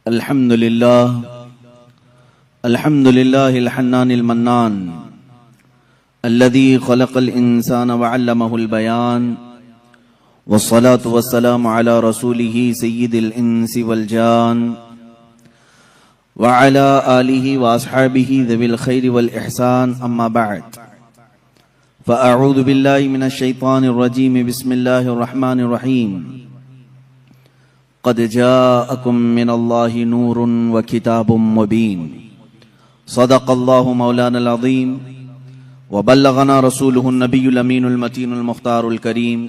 الحمد لله الحنان المنان الذي خلق الإنسان وعلمه البيان والصلاة والسلام على رسوله سيد الإنس والجان وعلى آله وأصحابه ذوي الخير والإحسان أما بعد فأعوذ بالله من الشيطان الرجيم بسم الله الرحمن الرحيم قد جاءكم من الله نور وكتاب مبين صدق الله مولانا العظيم وبلغنا رسوله النبي الأمين المتين المختار الكريم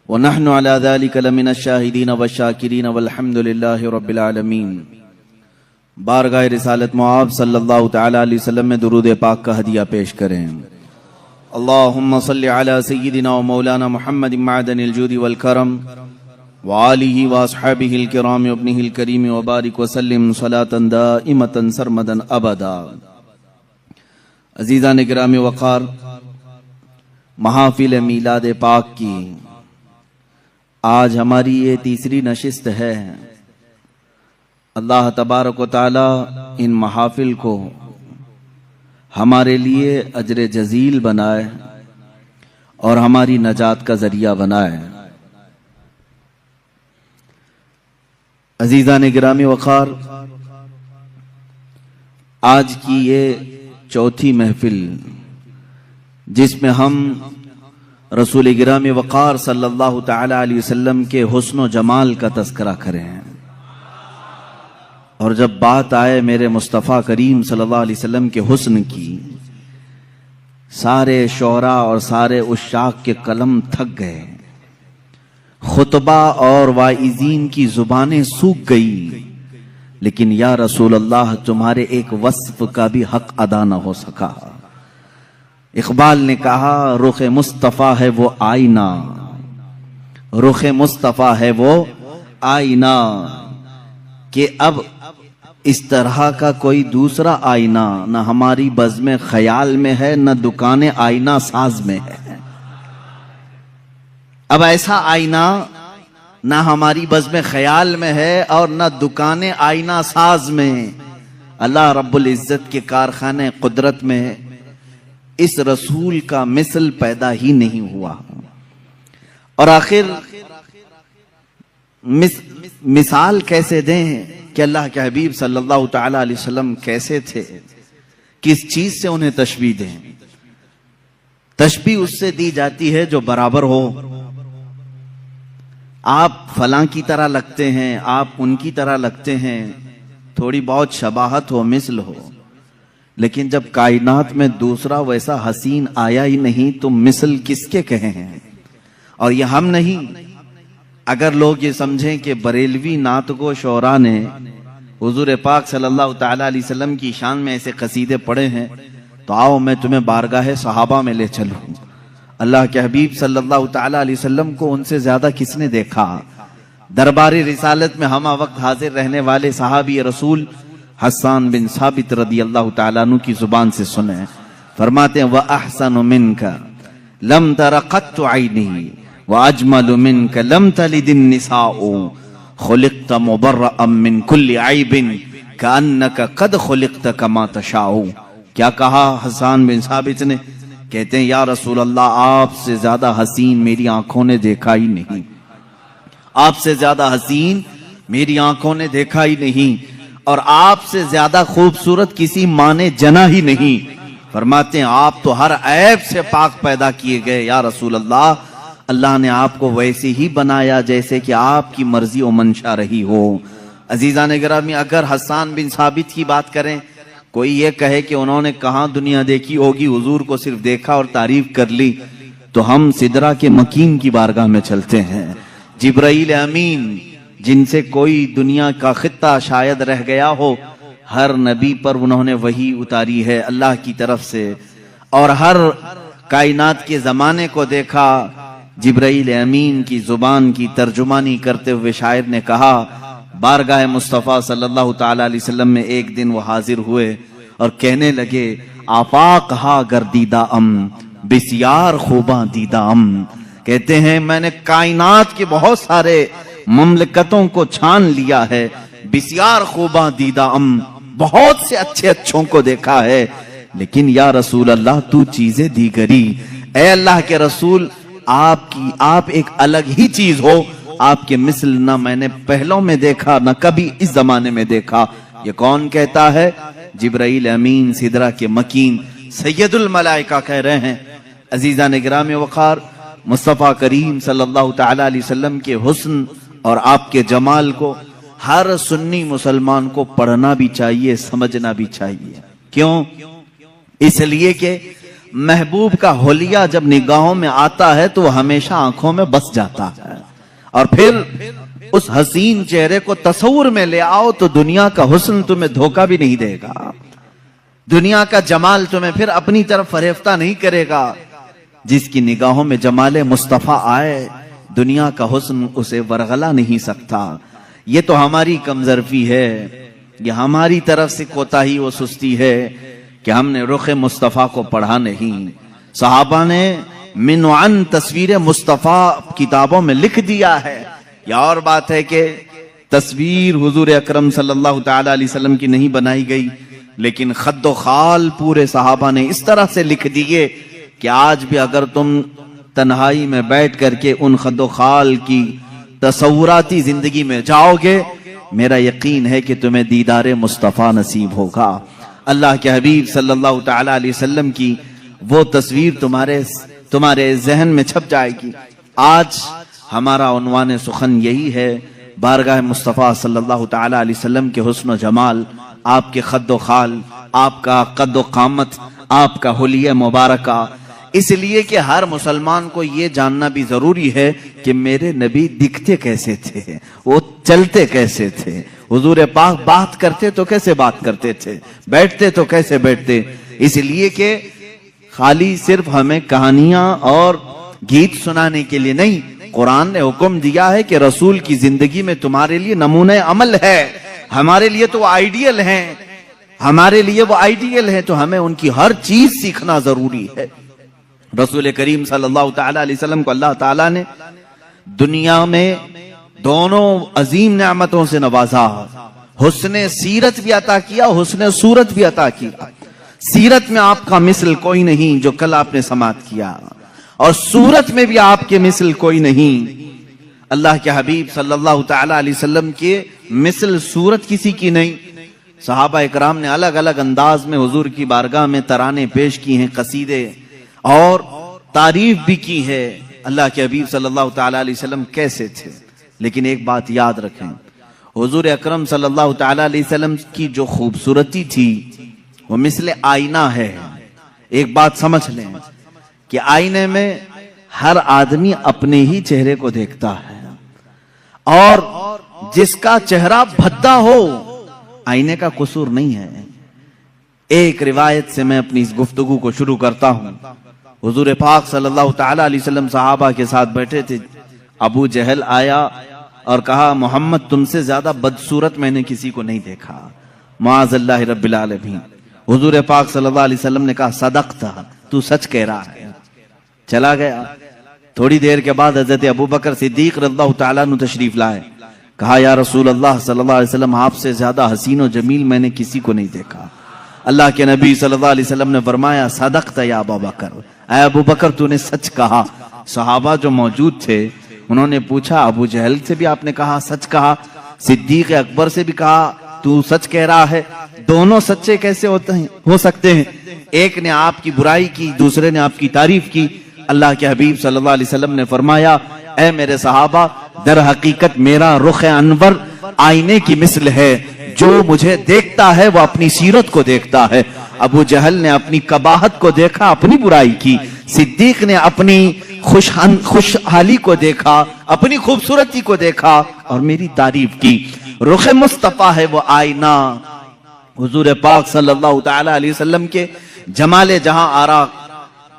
ونحن على ذلك لمن الشاهدين والشاكرين والحمد لله رب العالمين۔ بارگاہ رسالت معاب صلی اللہ تعالی علیہ وسلم میں درود پاک کا ہدیہ پیش کریں۔ اللہم صلی علی سیدنا و مولانا محمد معدن الجود والکرم وآلہ واصحابہ الکرام وابنہ الکریم وبارک وسلم صلاة دائمة سرمدا ابدا۔ عزیزان گرامی وقار، محافل میلاد پاک کی آج ہماری یہ تیسری نشست ہے۔ اللہ تبارک و تعالی ان محافل کو ہمارے لیے اجر جزیل بنائے اور ہماری نجات کا ذریعہ بنائے۔ عزیزان گرامی وقار، آج کی یہ چوتھی محفل جس میں ہم رسول گرامی وقار صلی اللہ تعالی علیہ وسلم کے حسن و جمال کا تذکرہ کریں، اور جب بات آئے میرے مصطفیٰ کریم صلی اللہ علیہ وسلم کے حسن کی، سارے شعراء اور سارے عشاق کے قلم تھک گئے، خطبہ اور واعظین کی زبانیں سوکھ گئی، لیکن یا رسول اللہ تمہارے ایک وصف کا بھی حق ادا نہ ہو سکا۔ اقبال نے کہا رخ مصطفیٰ ہے وہ آئینہ، رخ مصطفیٰ ہے وہ آئینہ، کہ اب اس طرح کا کوئی دوسرا آئینہ نہ ہماری بزم خیال میں ہے، نہ دکان آئینہ ساز میں ہے۔ اب ایسا آئینہ نہ ہماری بزم خیال میں ہے اور نہ دکان آئینہ ساز میں، اللہ رب العزت کے کارخانے قدرت میں اس رسول کا مثل پیدا ہی نہیں ہوا۔ اور آخر مثال کیسے دیں کہ اللہ کے حبیب صلی اللہ تعالی علیہ وسلم کیسے تھے، کس چیز سے انہیں تشبیہ دیں؟ تشبیہ اس سے دی جاتی ہے جو برابر ہو۔ آپ فلاں کی طرح لگتے ہیں، آپ ان کی طرح لگتے ہیں، تھوڑی بہت شباہت ہو، مثل ہو، لیکن جب کائنات میں دوسرا ویسا حسین آیا ہی نہیں تو مثل کس کے کہے ہیں؟ اور یہ ہم نہیں، اگر لوگ یہ سمجھیں کہ بریلوی نعت گو شعراء نے حضور پاک صلی اللہ تعالی علیہ وسلم کی شان میں ایسے قصیدے پڑھے ہیں تو آؤ میں تمہیں بارگاہ صحابہ میں لے چلوں۔ اللہ کے حبیب صلی اللہ تعالی علیہ وسلم کو ان سے زیادہ کس نے دیکھا؟ درباری رسالت میں ہمہ وقت حاضر رہنے والے صحابی رسول حسان بن ثابت رضی اللہ تعالیٰ عنہ کی زبان سے سنیں، فرماتے ہیں وَأَحْسَنُ مِنْكَ لَمْ تَرَ قَطُّ عَيْنِي وَأَجْمَلُ مِنْكَ لَمْ تَلِدِ النِّسَاءُ خُلِقْتَ مُبَرَّأً مِنْ كُلِّ عَيْبٍ كَأَنَّكَ قَدْ خُلِقْتَ كَمَا تَشَاءُ۔ کیا کہا حسان بن ثابت نے؟ کہتے ہیں یا رسول اللہ آپ سے زیادہ حسین میری آنکھوں نے دیکھا ہی نہیں، آپ سے زیادہ حسین میری آنکھوں نے دیکھا ہی نہیں، اور آپ سے زیادہ خوبصورت کسی ماں نے جنا ہی نہیں۔ فرماتے ہیں آپ تو ہر عیب سے پاک پیدا کیے گئے یا رسول اللہ، اللہ نے آپ کو ویسے ہی بنایا جیسے کہ آپ کی مرضی و منشا رہی ہو۔ عزیزان گرامی، اگر حسان بن ثابت کی بات کریں، کوئی یہ کہے کہ انہوں نے کہاں دنیا دیکھی ہوگی، حضور کو صرف دیکھا اور تعریف کر لی، تو ہم سدرہ کے مکین کی بارگاہ میں چلتے ہیں۔ جبرائیل امین جن سے کوئی دنیا کا خطہ شاید رہ گیا ہو، ہر نبی پر انہوں نے وحی اتاری ہے اللہ کی طرف سے، اور ہر کائنات کے زمانے کو دیکھا۔ جبرائیل امین کی زبان کی ترجمانی کرتے ہوئے شاعر نے کہا بارگاہ مصطفیٰ صلی اللہ تعالی علیہ وسلم میں ایک دن وہ حاضر ہوئے اور کہنے لگے آفاق ہا گردیدہ ام بسیار خوباں دیدہ ام۔ کہتے ہیں میں نے کائنات کے بہت سارے مملکتوں کو چھان لیا ہے، بسیار خوباں دیدہ بہت سے اچھے اچھوں کو دیکھا ہے، لیکن یا رسول اللہ تو چیزیں دیگری، اے اللہ کے رسول آپ ایک الگ ہی چیز ہو، آپ کے مثل نہ میں نے پہلوں میں دیکھا نہ کبھی اس زمانے میں دیکھا۔ یہ کون کہتا ہے؟ جبرائیل امین سدرہ کے مکین سید الملائکہ کہہ رہے ہیں۔ عزیزان گرامی وقار، مصطفیٰ کریم صلی اللہ تعالی علیہ وسلم کے حسن اور آپ کے جمال کو ہر سنی مسلمان کو پڑھنا بھی چاہیے، سمجھنا بھی چاہیے۔ کیوں؟ اس لیے کہ محبوب کا حلیہ جب نگاہوں میں آتا ہے تو وہ ہمیشہ آنکھوں میں بس جاتا ہے، اور پھر اس حسین چہرے کو تصور میں لے آؤ تو دنیا کا حسن تمہیں دھوکہ بھی نہیں دے گا، دنیا کا جمال تمہیں پھر اپنی طرف فریفتہ نہیں کرے گا۔ جس کی نگاہوں میں جمال مصطفیٰ آئے، دنیا کا حسن اسے ورغلا نہیں سکتا۔ یہ تو ہماری کمزرفی ہے، یہ ہماری طرف سے کوتاہی و سستی ہے کہ ہم نے رخ مصطفیٰ کو پڑھا نہیں۔ صحابہ نے من عن تصویر مصطفیٰ کتابوں میں لکھ دیا ہے۔ یہ اور بات ہے کہ تصویر حضور اکرم صلی اللہ تعالی علیہ وسلم کی نہیں بنائی گئی، لیکن خد و خال پورے صحابہ نے اس طرح سے لکھ دیے کہ آج بھی اگر تم تنہائی میں بیٹھ کر کے ان خد و خال کی تصوراتی زندگی میں جاؤ گے، میرا یقین ہے کہ تمہیں دیدار مصطفیٰ نصیب ہوگا۔ اللہ کے حبیب صلی اللہ تعالی علیہ وسلم کی وہ تصویر تمہارے ذہن میں چھپ جائے گی۔ آج ہمارا عنوان سخن یہی ہے، بارگاہ مصطفیٰ صلی اللہ تعالی علیہ وسلم کے حسن و جمال، آپ کے خد و خال، آپ کا قد و قامت، آپ کا حلیہ مبارکہ۔ اس لیے کہ ہر مسلمان کو یہ جاننا بھی ضروری ہے کہ میرے نبی دکھتے کیسے تھے، وہ چلتے کیسے تھے، حضور پاک بات کرتے تو کیسے بات کرتے تھے، بیٹھتے تو کیسے بیٹھتے۔ اس لیے کہ خالی صرف ہمیں کہانیاں اور گیت سنانے کے لیے نہیں، قرآن نے حکم دیا ہے کہ رسول کی زندگی میں تمہارے لیے نمونہ عمل ہے، ہمارے لیے تو وہ آئیڈیل ہیں، ہمارے لیے وہ آئیڈیل ہیں، تو ہمیں ان کی ہر چیز سیکھنا ضروری ہے۔ رسول کریم صلی اللہ تعالی علیہ وسلم کو اللہ تعالیٰ نے دنیا میں دونوں عظیم نعمتوں سے نوازا، حسن سیرت بھی عطا کیا، حسن صورت بھی عطا کیا۔ سیرت میں آپ کا مثل کوئی نہیں جو کل آپ نے سماعت کیا، اور صورت میں بھی آپ کے مثل کوئی نہیں۔ اللہ کے حبیب صلی اللہ تعالی علیہ وسلم کے مثل صورت کسی کی نہیں۔ صحابہ اکرام نے الگ الگ انداز میں حضور کی بارگاہ میں ترانے پیش کی ہیں، قصیدے اور تعریف بھی کی ہے اللہ کے حبیب صلی اللہ تعالی علیہ وسلم کیسے تھے۔ لیکن ایک بات یاد رکھیں، حضور اکرم صلی اللہ تعالی علیہ وسلم کی جو خوبصورتی تھی وہ مثل آئینہ ہے۔ ایک بات سمجھ لیں کہ آئینے میں ہر آدمی اپنے ہی چہرے کو دیکھتا ہے، اور جس کا چہرہ بھدا ہو آئینے کا قصور نہیں ہے۔ ایک روایت سے میں اپنی اس گفتگو کو شروع کرتا ہوں۔ حضور پاک صلی اللہ تعالی علیہ وسلم صحابہ کے ساتھ بیٹھے تھے، ابو جہل آیا اور کہا محمد تم سے زیادہ بدصورت میں نے کسی کو نہیں دیکھا، معاذ اللہ رب العالمین۔ حضور پاک صلی اللہ علیہ وسلم نے کہا صدقت، تو سچ کہہ رہا ہے۔ چلا گیا۔ تھوڑی دیر کے بعد حضرت ابوبکر صدیق رضی اللہ تعالیٰ عنہ تشریف لائے، کہا یا رسول اللہ صلی اللہ علیہ وسلم آپ سے زیادہ حسین و جمیل میں نے کسی کو نہیں دیکھا۔ اللہ کے نبی صلی اللہ علیہ وسلم نے فرمایا صدقت یا ابوبکر، اے ابوبکر تو نے سچ کہا۔ صحابہ جو موجود تھے انہوں نے پوچھا ابو جہل سے بھی آپ نے کہا سچ کہا، صدیق اکبر سے بھی کہا تو سچ کہہ رہا ہے، دونوں سچے کیسے ہو سکتے ہیں؟ ایک نے آپ کی برائی کی، دوسرے نے آپ کی تعریف کی۔ اللہ کے حبیب صلی اللہ علیہ وسلم نے فرمایا اے میرے صحابہ، در حقیقت میرا رخ انور آئینے کی مثل ہے، جو مجھے دیکھتا ہے وہ اپنی سیرت کو دیکھتا ہے۔ ابو جہل نے اپنی قباحت کو دیکھا، اپنی برائی کی، صدیق نے اپنی خوشحالی کو دیکھا، اپنی خوبصورتی کو دیکھا اور میری تعریف کی۔ رخ مصطفیٰ ہے وہ آئینہ، حضور پاک صلی اللہ تعالی علیہ وسلم کے جمال جہاں آرا،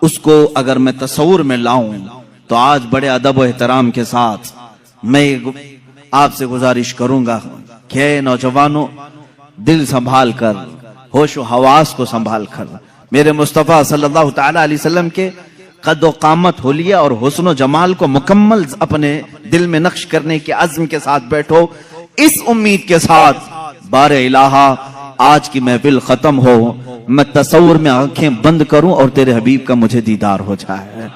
اس کو اگر میں تصور میں لاؤں تو آج بڑے ادب و احترام کے ساتھ میں آپ سے گزارش کروں گا کہ نوجوانوں دل سنبھال کر، ہوش و حواس کو سنبھال کر میرے مصطفیٰ صلی اللہ تعالی علیہ وسلم کے قد و قامت، حلیہ اور حسن و جمال کو مکمل اپنے دل میں نقش کرنے کے عزم کے ساتھ بیٹھو اس امید کے ساتھ بار الہا آج کی محفل ختم ہو، میں تصور میں آنکھیں بند کروں اور تیرے حبیب کا مجھے دیدار ہو جائے،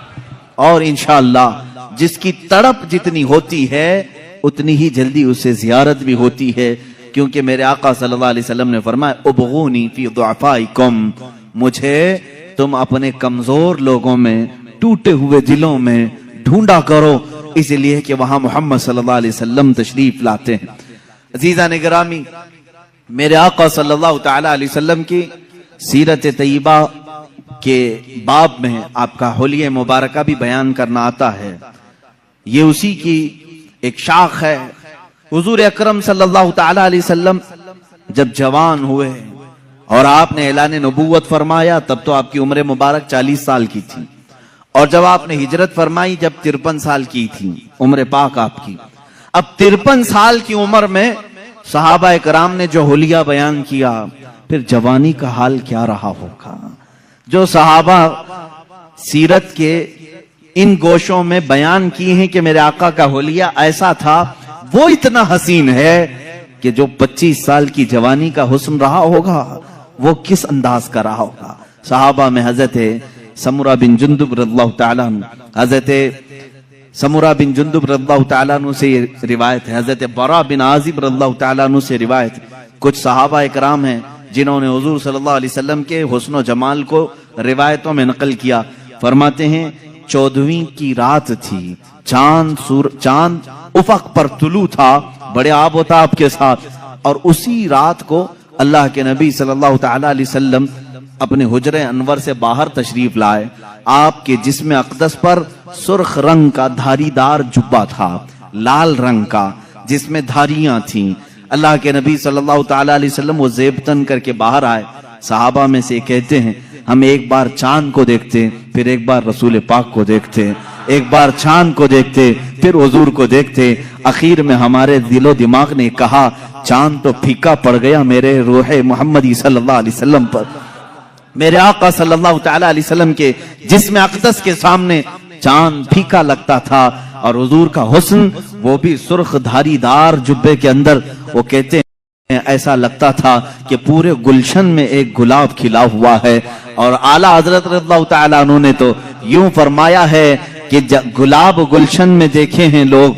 اور انشاءاللہ جس کی تڑپ جتنی ہوتی ہے اتنی ہی جلدی اسے زیارت بھی ہوتی ہے، کیونکہ میرے آقا صلی اللہ علیہ وسلم نے فرمایا ابغونی فی ضعفائکم، مجھے تم اپنے کمزور لوگوں میں، ٹوٹے ہوئے دلوں میں ڈھونڈا کرو، اس لیے کہ وہاں محمد صلی اللہ علیہ وسلم تشریف لاتے ہیں۔ عزیزان گرامی، میرے آقا صلی اللہ تعالی علیہ وسلم کی سیرت طیبہ کے باب میں آپ کا حلیہ مبارکہ بھی بیان کرنا آتا ہے، یہ اسی کی ایک شاخ ہے۔ حضور اکرم صلی اللہ تعالی علیہ وسلم جب جوان ہوئے اور آپ نے اعلان نبوت فرمایا تب تو آپ کی عمر مبارک 40 سال کی تھی، اور جب آپ نے ہجرت فرمائی جب 53 سال کی تھی عمر پاک آپ کی۔ اب 53 سال کی عمر میں صحابہ کرام نے جو حلیہ بیان کیا، پھر جوانی کا حال کیا رہا ہوگا؟ جو صحابہ سیرت کے ان گوشوں میں بیان کی ہیں کہ میرے آقا کا حلیہ ایسا تھا، وہ اتنا حسین ہے کہ جو 25 سال کی جوانی کا حسن رہا ہوگا وہ کس انداز کا رہا ہوگا۔ صحابہ میں حضرت سمرہ بن جندب رضی اللہ تعالیٰ عنہ، حضرت سمرہ بن جندب رضی اللہ تعالیٰ عنہ سے روایت ہے، حضرت براء بن عازب رضی اللہ تعالیٰ عنہ سے روایت ہے۔ کچھ صحابہ اکرام ہیں جنہوں نے حضور صلی اللہ علیہ وسلم کے حسن و جمال کو روایتوں میں نقل کیا، فرماتے ہیں 14ویں کی رات تھی، چاند افق پر طلوع تھا، بڑے آب و تاب کے ساتھ، اور اسی رات کو اللہ کے نبی صلی اللہ تعالی علیہ وسلم اپنے حجرہ انور سے باہر تشریف لائے۔ آپ کے جسم اقدس پر سرخ رنگ کا دھاری دار جبہ تھا، لال رنگ کا جس میں دھاریاں تھیں۔ اللہ کے نبی صلی اللہ تعالی علیہ وسلم وہ زیب تن کر کے باہر آئے۔ صحابہ میں سے کہتے ہیں ہم ایک بار چاند کو دیکھتے، پھر ایک بار رسول پاک کو دیکھتے، ایک بار چاند کو دیکھتے پھر حضور کو دیکھتے۔ اخیر میں ہمارے دل و دماغ نے کہا چاند تو پھیکا پڑ گیا میرے روح محمدی صلی اللہ علیہ وسلم پر۔ میرے آقا صلی اللہ تعالی علیہ وسلم کے جسم اقدس کے سامنے چاند پھیکا لگتا تھا، اور حضور کا حسن وہ بھی سرخ دھاری دار جبے کے اندر، وہ کہتے ہیں ایسا لگتا تھا کہ پورے گلشن میں ایک گلاب کھلا ہوا ہے۔ اور اعلیٰ حضرت رضی اللہ تعالیٰ عنہ نے تو یوں فرمایا ہے کہ گلاب گلشن میں دیکھے ہیں لوگ،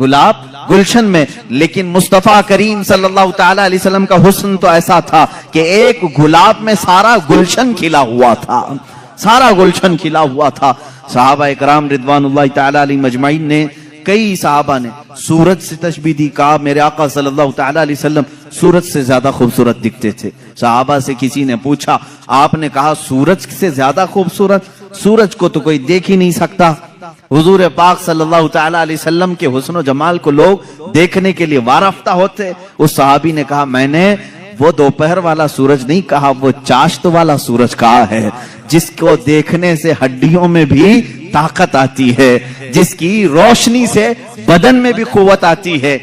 گلاب گلشن میں، لیکن مصطفیٰ کریم صلی اللہ تعالی علیہ وسلم کا حسن تو ایسا تھا کہ ایک گلاب میں سارا گلشن کھلا ہوا تھا، سارا گلشن کھلا ہوا تھا۔ صحابہ اکرام رضوان اللہ تعالی علیہ مجمعین نے، کئی صحابہ نے سورج سے تشبیہ دی، کہا میرے آقا صلی اللہ تعالی علیہ وسلم سورج سے زیادہ خوبصورت دکھتے تھے۔ صحابہ سے کسی نے پوچھا، آپ نے کہا سورج سے زیادہ خوبصورت؟ سورج کو تو کوئی دیکھ ہی نہیں سکتا۔ حضور پاک صلی اللہ تعالی علیہ وسلم کے حسن و جمال کو لوگ دیکھنے کے لیے وارفتہ ہوتے۔ اس صحابی نے کہا میں نے وہ دوپہر والا سورج نہیں کہا، وہ چاشت والا سورج کہا ہے، جس کو دیکھنے سے ہڈیوں میں بھی طاقت آتی ہے، جس کی روشنی سے بدن میں بھی قوت آتی ہے،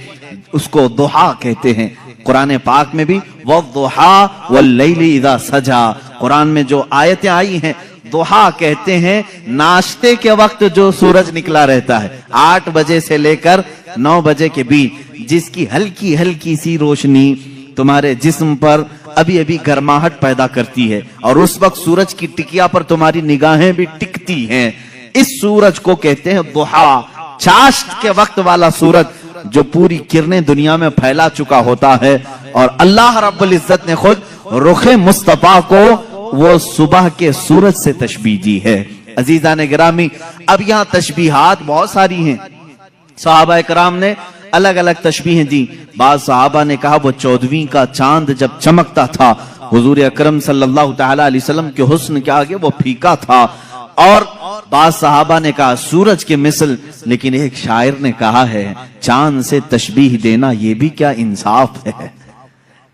اس کو ضحیٰ کہتے ہیں۔ قرآن پاک میں بھی وَالضُّحَىٰ وَاللَّيْلِ اِذَا سَجَىٰ، قرآن میں جو آیتیں آئی ہیں، ضحیٰ کہتے ہیں ناشتے کے وقت جو سورج نکلا رہتا ہے 8 بجے سے لے کر 9 بجے کے بیچ، جس کی ہلکی ہلکی سی روشنی تمہارے جسم پر ابھی ابھی گرماہٹ پیدا کرتی ہے، اور اس وقت سورج کی ٹکیا پر تمہاری نگاہیں بھی ٹکتی ہیں، اس سورج کو کہتے ہیں ضحیٰ۔ چاشت کے وقت والا سورج جو پوری کرنیں دنیا میں پھیلا چکا ہوتا ہے، اور اللہ رب العزت نے خود رخ مصطفیٰ کو وہ صبح کے سورج سے تشبیہ دی ہے۔ عزیزان گرامی، اب یہاں تشبیہات بہت ساری ہیں، صحابہ کرام نے الگ الگ تشبیہیں دی۔ بعض صحابہ نے کہا وہ 14ویں کا چاند جب چمکتا تھا حضور اکرم صلی اللہ تعالی علیہ وسلم کے حسن کے آگے وہ پھیکا تھا، اور بعض صحابہ نے کہا سورج کے مثل، لیکن ایک شاعر نے کہا ہے چاند سے تشبیہ دینا یہ بھی کیا انصاف ہے،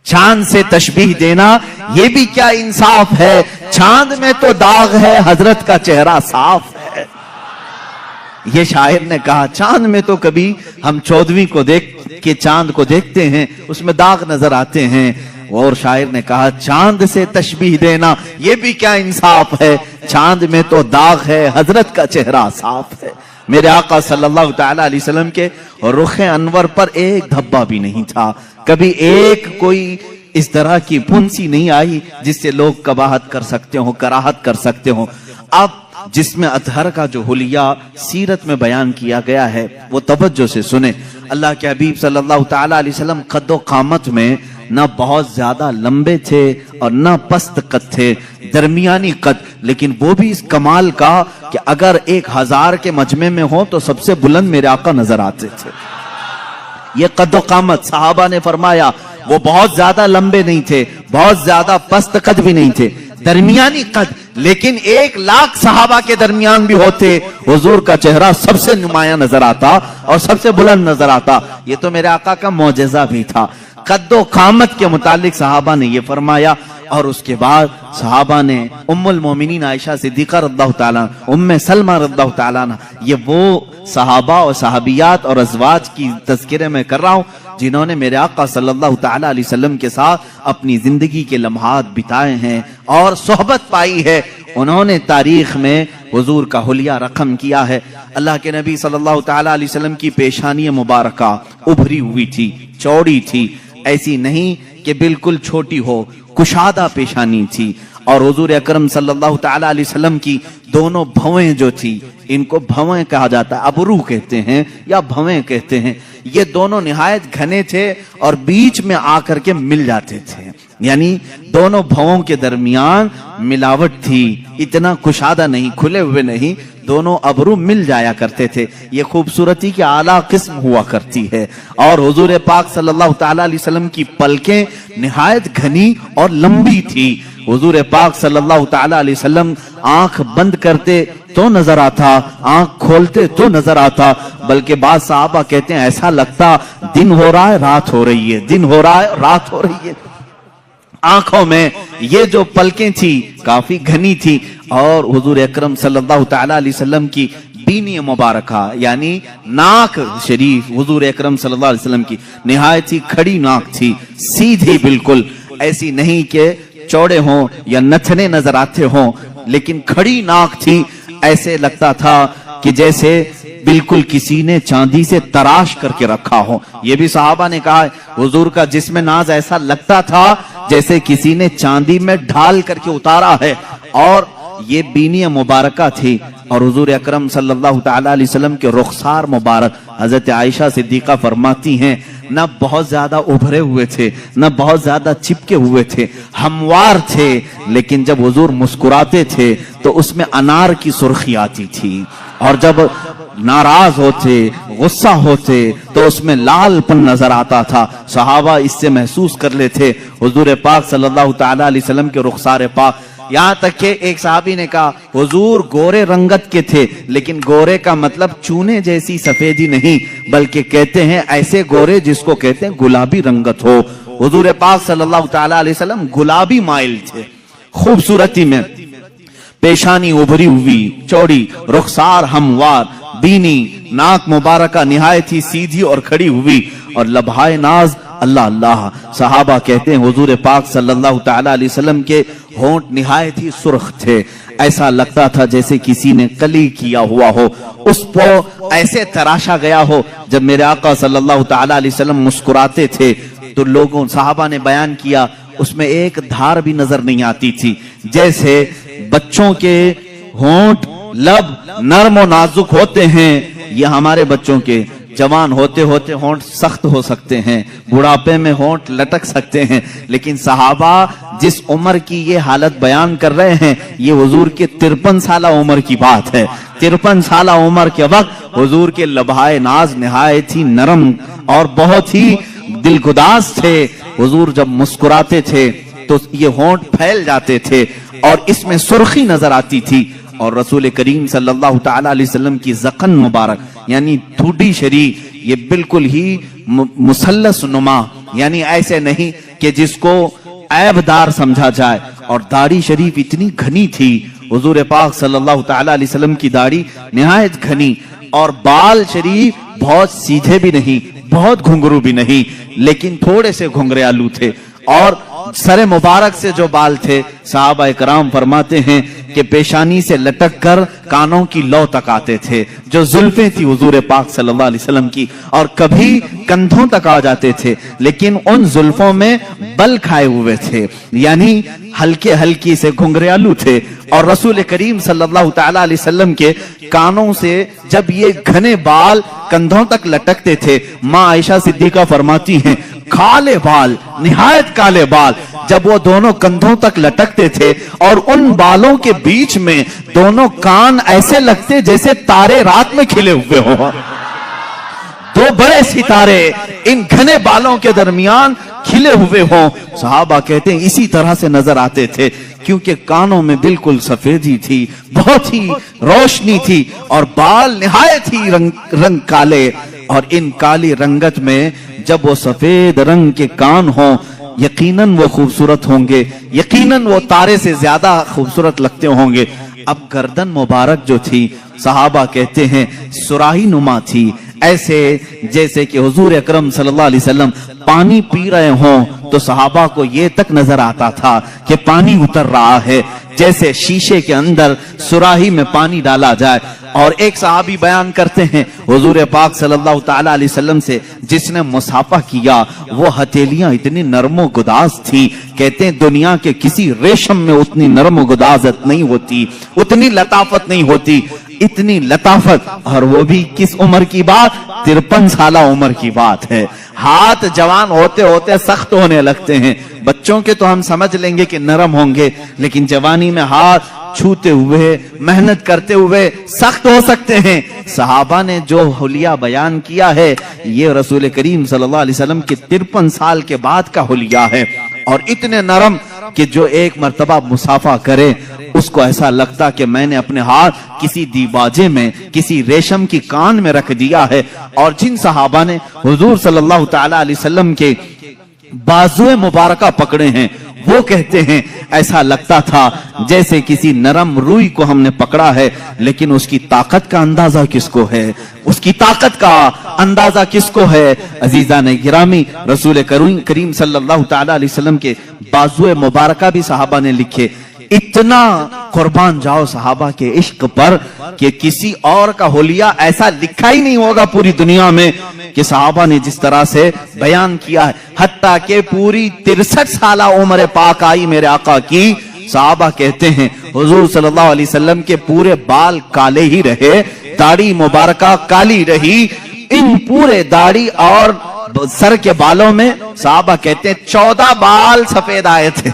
چاند سے تشبیہ دینا یہ بھی کیا انصاف ہے، چاند میں تو داغ ہے حضرت کا چہرہ صاف ہے۔ یہ شاعر نے کہا چاند میں تو کبھی ہم 14ویں کو دیکھ کے چاند کو دیکھتے ہیں اس میں داغ نظر آتے ہیں، اور شاعر نے کہا چاند سے تشبیہ دینا یہ بھی کیا انصاف ہے، چاند میں تو داغ ہے حضرت کا چہرہ صاف ہے۔ میرے آقا صلی اللہ تعالی علیہ وسلم کے رخ انور پر ایک دھبا بھی نہیں تھا، کبھی ایک کوئی اس طرح کی پھنسی نہیں آئی جس سے لوگ کباہت کر سکتے ہوں، کراہت کر سکتے ہوں۔ اب جسم اطہر کا جو حلیہ سیرت میں بیان کیا گیا ہے وہ توجہ سے سنیں۔ اللہ کے حبیب صلی اللہ تعالی علیہ وسلم قد و قامت میں نہ بہت زیادہ لمبے تھے اور نہ پست قد تھے، درمیانی قد، لیکن وہ بھی اس کمال کا کہ اگر 1000 کے مجمع میں ہو تو سب سے بلند میرے آقا نظر آتے تھے۔ یہ قد و قامت، صحابہ نے فرمایا وہ بہت زیادہ لمبے نہیں تھے، بہت زیادہ پست قد بھی نہیں تھے، درمیانی قد، لیکن 1,00,000 صحابہ کے درمیان بھی ہوتے حضور کا چہرہ سب سے نمایاں نظر آتا اور سب سے بلند نظر آتا۔ یہ تو میرے آقا کا معجزہ بھی تھا۔ قد و قامت کے متعلق صحابہ نے یہ فرمایا، اور اس کے بعد صحابہ نے ام المومنین عائشہ صدیقہ رضی اللہ تعالیٰ، ام سلمہ رضی اللہ تعالیٰ، یہ وہ صحابہ اور صحابیات اور ازواج کی تذکرے میں کر رہا ہوں جنہوں نے میرے آقا صلی اللہ تعالیٰ علیہ وسلم کے ساتھ اپنی زندگی کے لمحات بتائے ہیں اور صحبت پائی ہے۔ انہوں نے تاریخ میں حضور کا حلیہ رقم کیا ہے۔ اللہ کے نبی صلی اللہ تعالیٰ علیہ وسلم کی پیشانی مبارکہ ابھری ہوئی تھی، چوڑی تھی، ایسی نہیں کہ بالکل چھوٹی ہو، کشادہ پیشانی تھی، اور حضور اکرم صلی اللہ تعالیٰ علیہ وسلم کی دونوں بھویں جو تھی، ان کو بھویں کہا جاتا ہے، ابرو کہتے ہیں یا بھویں کہتے ہیں، یہ دونوں نہایت گھنے تھے اور بیچ میں آ کر کے مل جاتے تھے، یعنی دونوں بھووں کے درمیان ملاوٹ تھی، اتنا کشادہ نہیں، کھلے ہوئے نہیں، دونوں ابرو مل جایا کرتے تھے۔ یہ خوبصورتی کی اعلیٰ قسم ہوا کرتی ہے، اور حضور پاک صلی اللہ تعالیٰ علیہ وسلم کی پلکیں نہایت گھنی اور لمبی تھی۔ حضور پاک صلی اللہ تعالیٰ علیہ وسلم آنکھ بند کرتے تو نظر آتا، آنکھ کھولتے تو نظر آتا، بلکہ بعض صحابہ کہتے ہیں ایسا لگتا دن ہو رہا ہے رات ہو رہی ہے، دن ہو رہا ہے رات ہو رہی ہے۔ آنکھوں میں یہ جو پلکیں تھی کافی گھنی تھی، اور حضور اکرم صلی اللہ تعالیٰ علیہ وسلم کی بینی مبارکہ یعنی ناک شریف، حضور اکرم صلی اللہ علیہ وسلم کی نہایت ہی کھڑی ناک تھی، سیدھی بالکل، ایسی نہیں کہ چوڑے ہوں یا نتھنے نظر آتے ہوں، لیکن کھڑی ناک تھی، ایسے لگتا تھا کہ جیسے بالکل کسی نے چاندی سے تراش کر کے رکھا ہو۔ یہ بھی صحابہ نے کہا حضور کا جسم ناز ایسا لگتا تھا جیسے کسی نے چاندی میں ڈھال کر کے اتارا ہے، اور یہ بینی مبارکہ تھی۔ اور حضور اکرم صلی اللہ تعالیٰ علیہ وسلم کے رخسار مبارک، حضرت عائشہ صدیقہ فرماتی ہیں نہ بہت زیادہ ابھرے ہوئے تھے، نہ بہت زیادہ چپکے ہوئے تھے، ہموار تھے، لیکن جب حضور مسکراتے تھے تو اس میں انار کی سرخی آتی تھی، اور جب ناراض ہوتے، غصہ ہوتے تو اس میں لال پن نظر آتا تھا۔ صحابہ اس سے محسوس کر لیتے حضور پاک صلی اللہ تعالیٰ علیہ وسلم کے رخسار پاک۔ یہاں تک کہ ایک صحابی نے کہا حضور گورے رنگت کے تھے، لیکن گورے کا مطلب چونے جیسی سفیدی نہیں، بلکہ کہتے ہیں ایسے گورے جس کو کہتے ہیں گلابی رنگت ہو۔ حضور پاک صلی اللہ تعالیٰ علیہ وسلم گلابی مائل تھے خوبصورتی میں، پیشانی ابھری ہوئی چوڑی، رخسار ہموار، بینی ناک مبارکہ نہایت ہی سیدھی اور کھڑی ہوئی، اور لبھائے ناز اللہ اللہ۔ صحابہ کہتے ہیں حضور پاک صلی اللہ تعالیٰ علیہ وسلم کے ہونٹ نہایت ہی سرخ تھے، ایسا لگتا تھا جیسے کسی نے کلی کیا ہوا ہو، اس کو ایسے تراشا گیا ہو۔ جب میرے آقا صلی اللہ تعالیٰ علیہ وسلم مسکراتے تھے تو لوگوں صحابہ نے بیان کیا اس میں ایک دھار بھی نظر نہیں آتی تھی، جیسے بچوں کے ہونٹ لب نرم و نازک ہوتے ہیں، یہ ہمارے بچوں کے جوان ہوتے ہوتے ہونٹ سخت ہو سکتے ہیں، بڑھاپے میں ہونٹ لٹک سکتے ہیں، لیکن صحابہ جس عمر کی یہ حالت بیان کر رہے ہیں یہ حضور کے 53 سالہ عمر کی بات ہے۔ 53 سالہ عمر کے وقت حضور کے لبھائے ناز نہایت ہی نرم اور بہت ہی دلگداز تھے۔ حضور جب مسکراتے تھے تو یہ ہونٹ پھیل جاتے تھے اور اس میں سرخی نظر آتی تھی، اور رسول کریم صلی اللہ تعالیٰ علیہ وسلم کی ذقن مبارک یعنی ٹھوڈی شریف یہ بالکل ہی مثلث نما، یعنی ایسے نہیں کہ جس کو عیب دار سمجھا جائے، اور داڑھی شریف اتنی گھنی تھی، حضور پاک صلی اللہ تعالیٰ علیہ وسلم کی داڑھی نہایت گھنی، اور بال شریف بہت سیدھے بھی نہیں، بہت گھنگرو بھی نہیں، لیکن تھوڑے سے گھنگریالو تھے، اور سر مبارک سے جو بال تھے صحابہ کرام فرماتے ہیں کہ پیشانی سے لٹک کر کانوں کی لو تک آتے تھے. جو زلفیں تھی حضور پاک صلی اللہ علیہ وسلم کی اور کبھی کندھوں تک آ جاتے تھے, لیکن ان زلفوں میں بل کھائے ہوئے تھے, یعنی ہلکے ہلکی سے گھنگریالو تھے. اور رسول کریم صلی اللہ تعالی علیہ وسلم کے کانوں سے جب یہ گھنے بال کندھوں تک لٹکتے تھے, ماں عائشہ صدیقہ فرماتی ہیں کالے بال, نہایت کالے بال, جب وہ دونوں کندھوں تک لٹکتے تھے اور ان بالوں کے بیچ میں دونوں کان ایسے لگتے جیسے تارے رات میں کھلے ہوئے ہوں. دو بڑے ستارے ان گھنے بالوں کے درمیان کھلے ہوئے ہوں. صحابہ کہتے ہیں اسی طرح سے نظر آتے تھے, کیونکہ کانوں میں بالکل سفیدی تھی, بہت ہی روشنی تھی, اور بال نہایت ہی رنگ کالے. اور ان کالی رنگت میں جب وہ سفید رنگ کے کان ہوں, یقیناً وہ خوبصورت ہوں گے, یقیناً وہ تارے سے زیادہ خوبصورت لگتے ہوں گے. اب گردن مبارک جو تھی صحابہ کہتے ہیں سراہی نما تھی, ایسے جیسے کہ حضور اکرم صلی اللہ علیہ وسلم پانی پی رہے ہوں تو صحابہ کو یہ تک نظر آتا تھا کہ پانی اتر رہا ہے, جیسے شیشے کے اندر سراہی میں پانی ڈالا جائے. اور ایک صحابی بیان کرتے ہیں حضور پاک صلی اللہ تعالی علیہ وسلم سے جس نے مصافحہ کیا, وہ ہتھیلیاں اتنی نرم و گداز تھی, کہتے ہیں دنیا کے کسی ریشم میں اتنی نرم و گدازت نہیں ہوتی, اتنی لطافت نہیں ہوتی, اتنی لطافت. اور وہ بھی کس عمر کی بات, 53 سالہ عمر کی بات ہے. ہاتھ جوان ہوتے ہوتے سخت ہونے لگتے ہیں. بچوں کے تو ہم سمجھ لیں گے کہ نرم ہوں گے, لیکن جوانی میں ہاتھ چھوتے ہوئے محنت کرتے ہوئے سخت ہو سکتے ہیں. صحابہ نے جو حلیہ بیان کیا ہے یہ رسول کریم صلی اللہ علیہ وسلم کے 53 سال کے بعد کا حلیہ ہے, اور اتنے نرم کہ جو ایک مرتبہ مصافحہ کرے اس کو ایسا لگتا کہ میں نے اپنے ہاتھ کسی دیباجے میں, کسی ریشم کی کان میں رکھ دیا ہے. اور جن صحابہ نے حضور صلی اللہ تعالی علیہ وسلم کے بازوئے مبارکہ پکڑے ہیں وہ کہتے ہیں ایسا لگتا تھا جیسے کسی نرم روئی کو ہم نے پکڑا ہے, لیکن اس کی طاقت کا اندازہ کس کو ہے, اس کی طاقت کا اندازہ کس کو ہے. عزیزان گرامی, رسول کریم صلی اللہ تعالی علیہ وسلم کے بازوئے مبارکہ بھی صحابہ نے لکھے. اتنا قربان جاؤ صحابہ کے عشق پر کہ کسی اور کا حلیہ ایسا لکھا ہی نہیں ہوگا پوری دنیا میں کہ صحابہ نے جس طرح سے بیان کیا ہے. حتیٰ کہ پوری 63 سالہ عمر پاک آئی میرے آقا کی, صحابہ کہتے ہیں حضور صلی اللہ علیہ وسلم کے پورے بال کالے ہی رہے, داڑھی مبارکہ کالی رہی. ان پورے داڑھی اور سر کے بالوں میں صحابہ کہتے ہیں 14 بال سفید آئے تھے.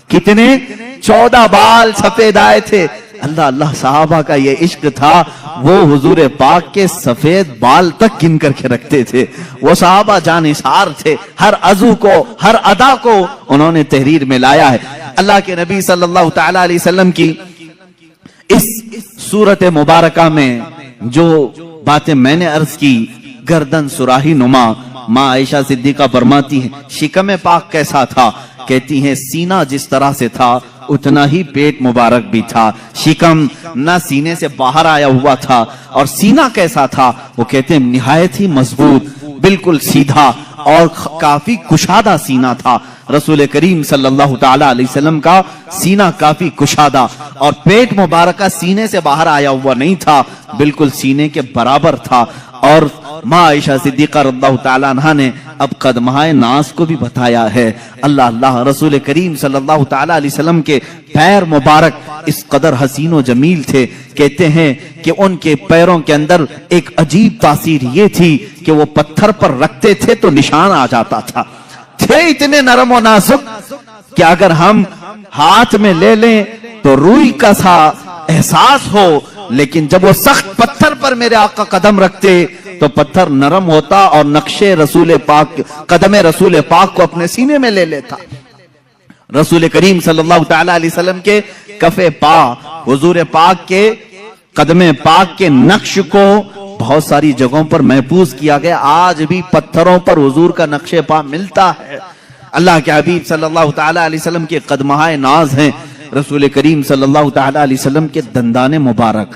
کتنے؟ 14 بال سفید آئے تھے. اللہ اللہ, صحابہ کا یہ عشق تھا, وہ حضور پاک کے سفید بال تک گن کر کے رکھتے تھے. وہ صحابہ جانثار تھے, ہر عضو کو, ہر ادا کو انہوں نے تحریر میں لایا ہے. اللہ کے نبی صلی اللہ تعالی علیہ وسلم کی اس صورت مبارکہ میں جو باتیں میں نے عرض کی, گردن سراہی نما, ماں عائشہ صدیقہ فرماتی ہیں شکم پاک کیسا تھا, کہتی ہیں سینہ جس طرح سے تھا اتنا ہی پیٹ مبارک بھی تھا. شکم نہ سینے سے باہر آیا ہوا تھا. اور سینہ کیسا تھا, وہ کہتے ہیں نہایت ہی مضبوط, بالکل سیدھا اور کافی کشادہ سینہ تھا. رسول کریم صلی اللہ تعالی علیہ وسلم کا سینہ کافی کشادہ, اور پیٹ مبارکہ سینے سے باہر آیا ہوا نہیں تھا, بالکل سینے کے برابر تھا. اور ماں عائشہ صدیقہ رضی اللہ تعالیٰ عنہ نے اب قدمہائے ناز کو بھی بتایا ہے. اللہ اللہ, رسول کریم صلی اللہ تعالیٰ علیہ وسلم کے پیر مبارک اس قدر حسین و جمیل تھے, کہتے ہیں کہ ان کے پیروں کے اندر ایک عجیب تاثیر یہ تھی کہ وہ پتھر پر رکھتے تھے تو نشان آ جاتا تھا. تھے اتنے نرم و نازک کہ اگر ہم ہاتھ میں لے لیں تو روئی کا سا احساس ہو, لیکن جب وہ سخت پتھر پر میرے آقا قدم رکھتے تو پتھر نرم ہوتا اور نقشے رسول پاک, قدم رسول پاک کو اپنے سینے میں لے لیتا. رسول کریم صلی اللہ تعالی علیہ وسلم کے کف پا, حضور پاک کے قدم پاک کے نقش کو بہت ساری جگہوں پر محفوظ کیا گیا. آج بھی پتھروں پر حضور کا نقش پا ملتا ہے. اللہ کے حبیب صلی اللہ تعالی علیہ وسلم کے قدمہائے ناز ہیں. رسول کریم صلی اللہ تعالی علیہ وسلم کے دندان مبارک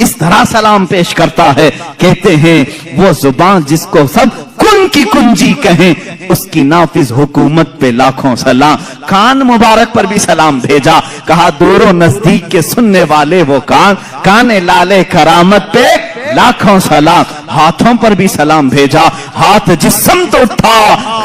اس طرح سلام پیش کرتا ہے. کہتے ہیں وہ زبان جس کو سب کن کی کنجی کہیں, اس کی نافذ حکومت پہ لاکھوں سلام. کان مبارک پر بھی سلام بھیجا, کہا دور و نزدیک کے سننے والے وہ کان لالے کرامت پہ لاکھوں سلام. ہاتھوں پر بھی سلام بھیجا, ہاتھ جس سمت اٹھا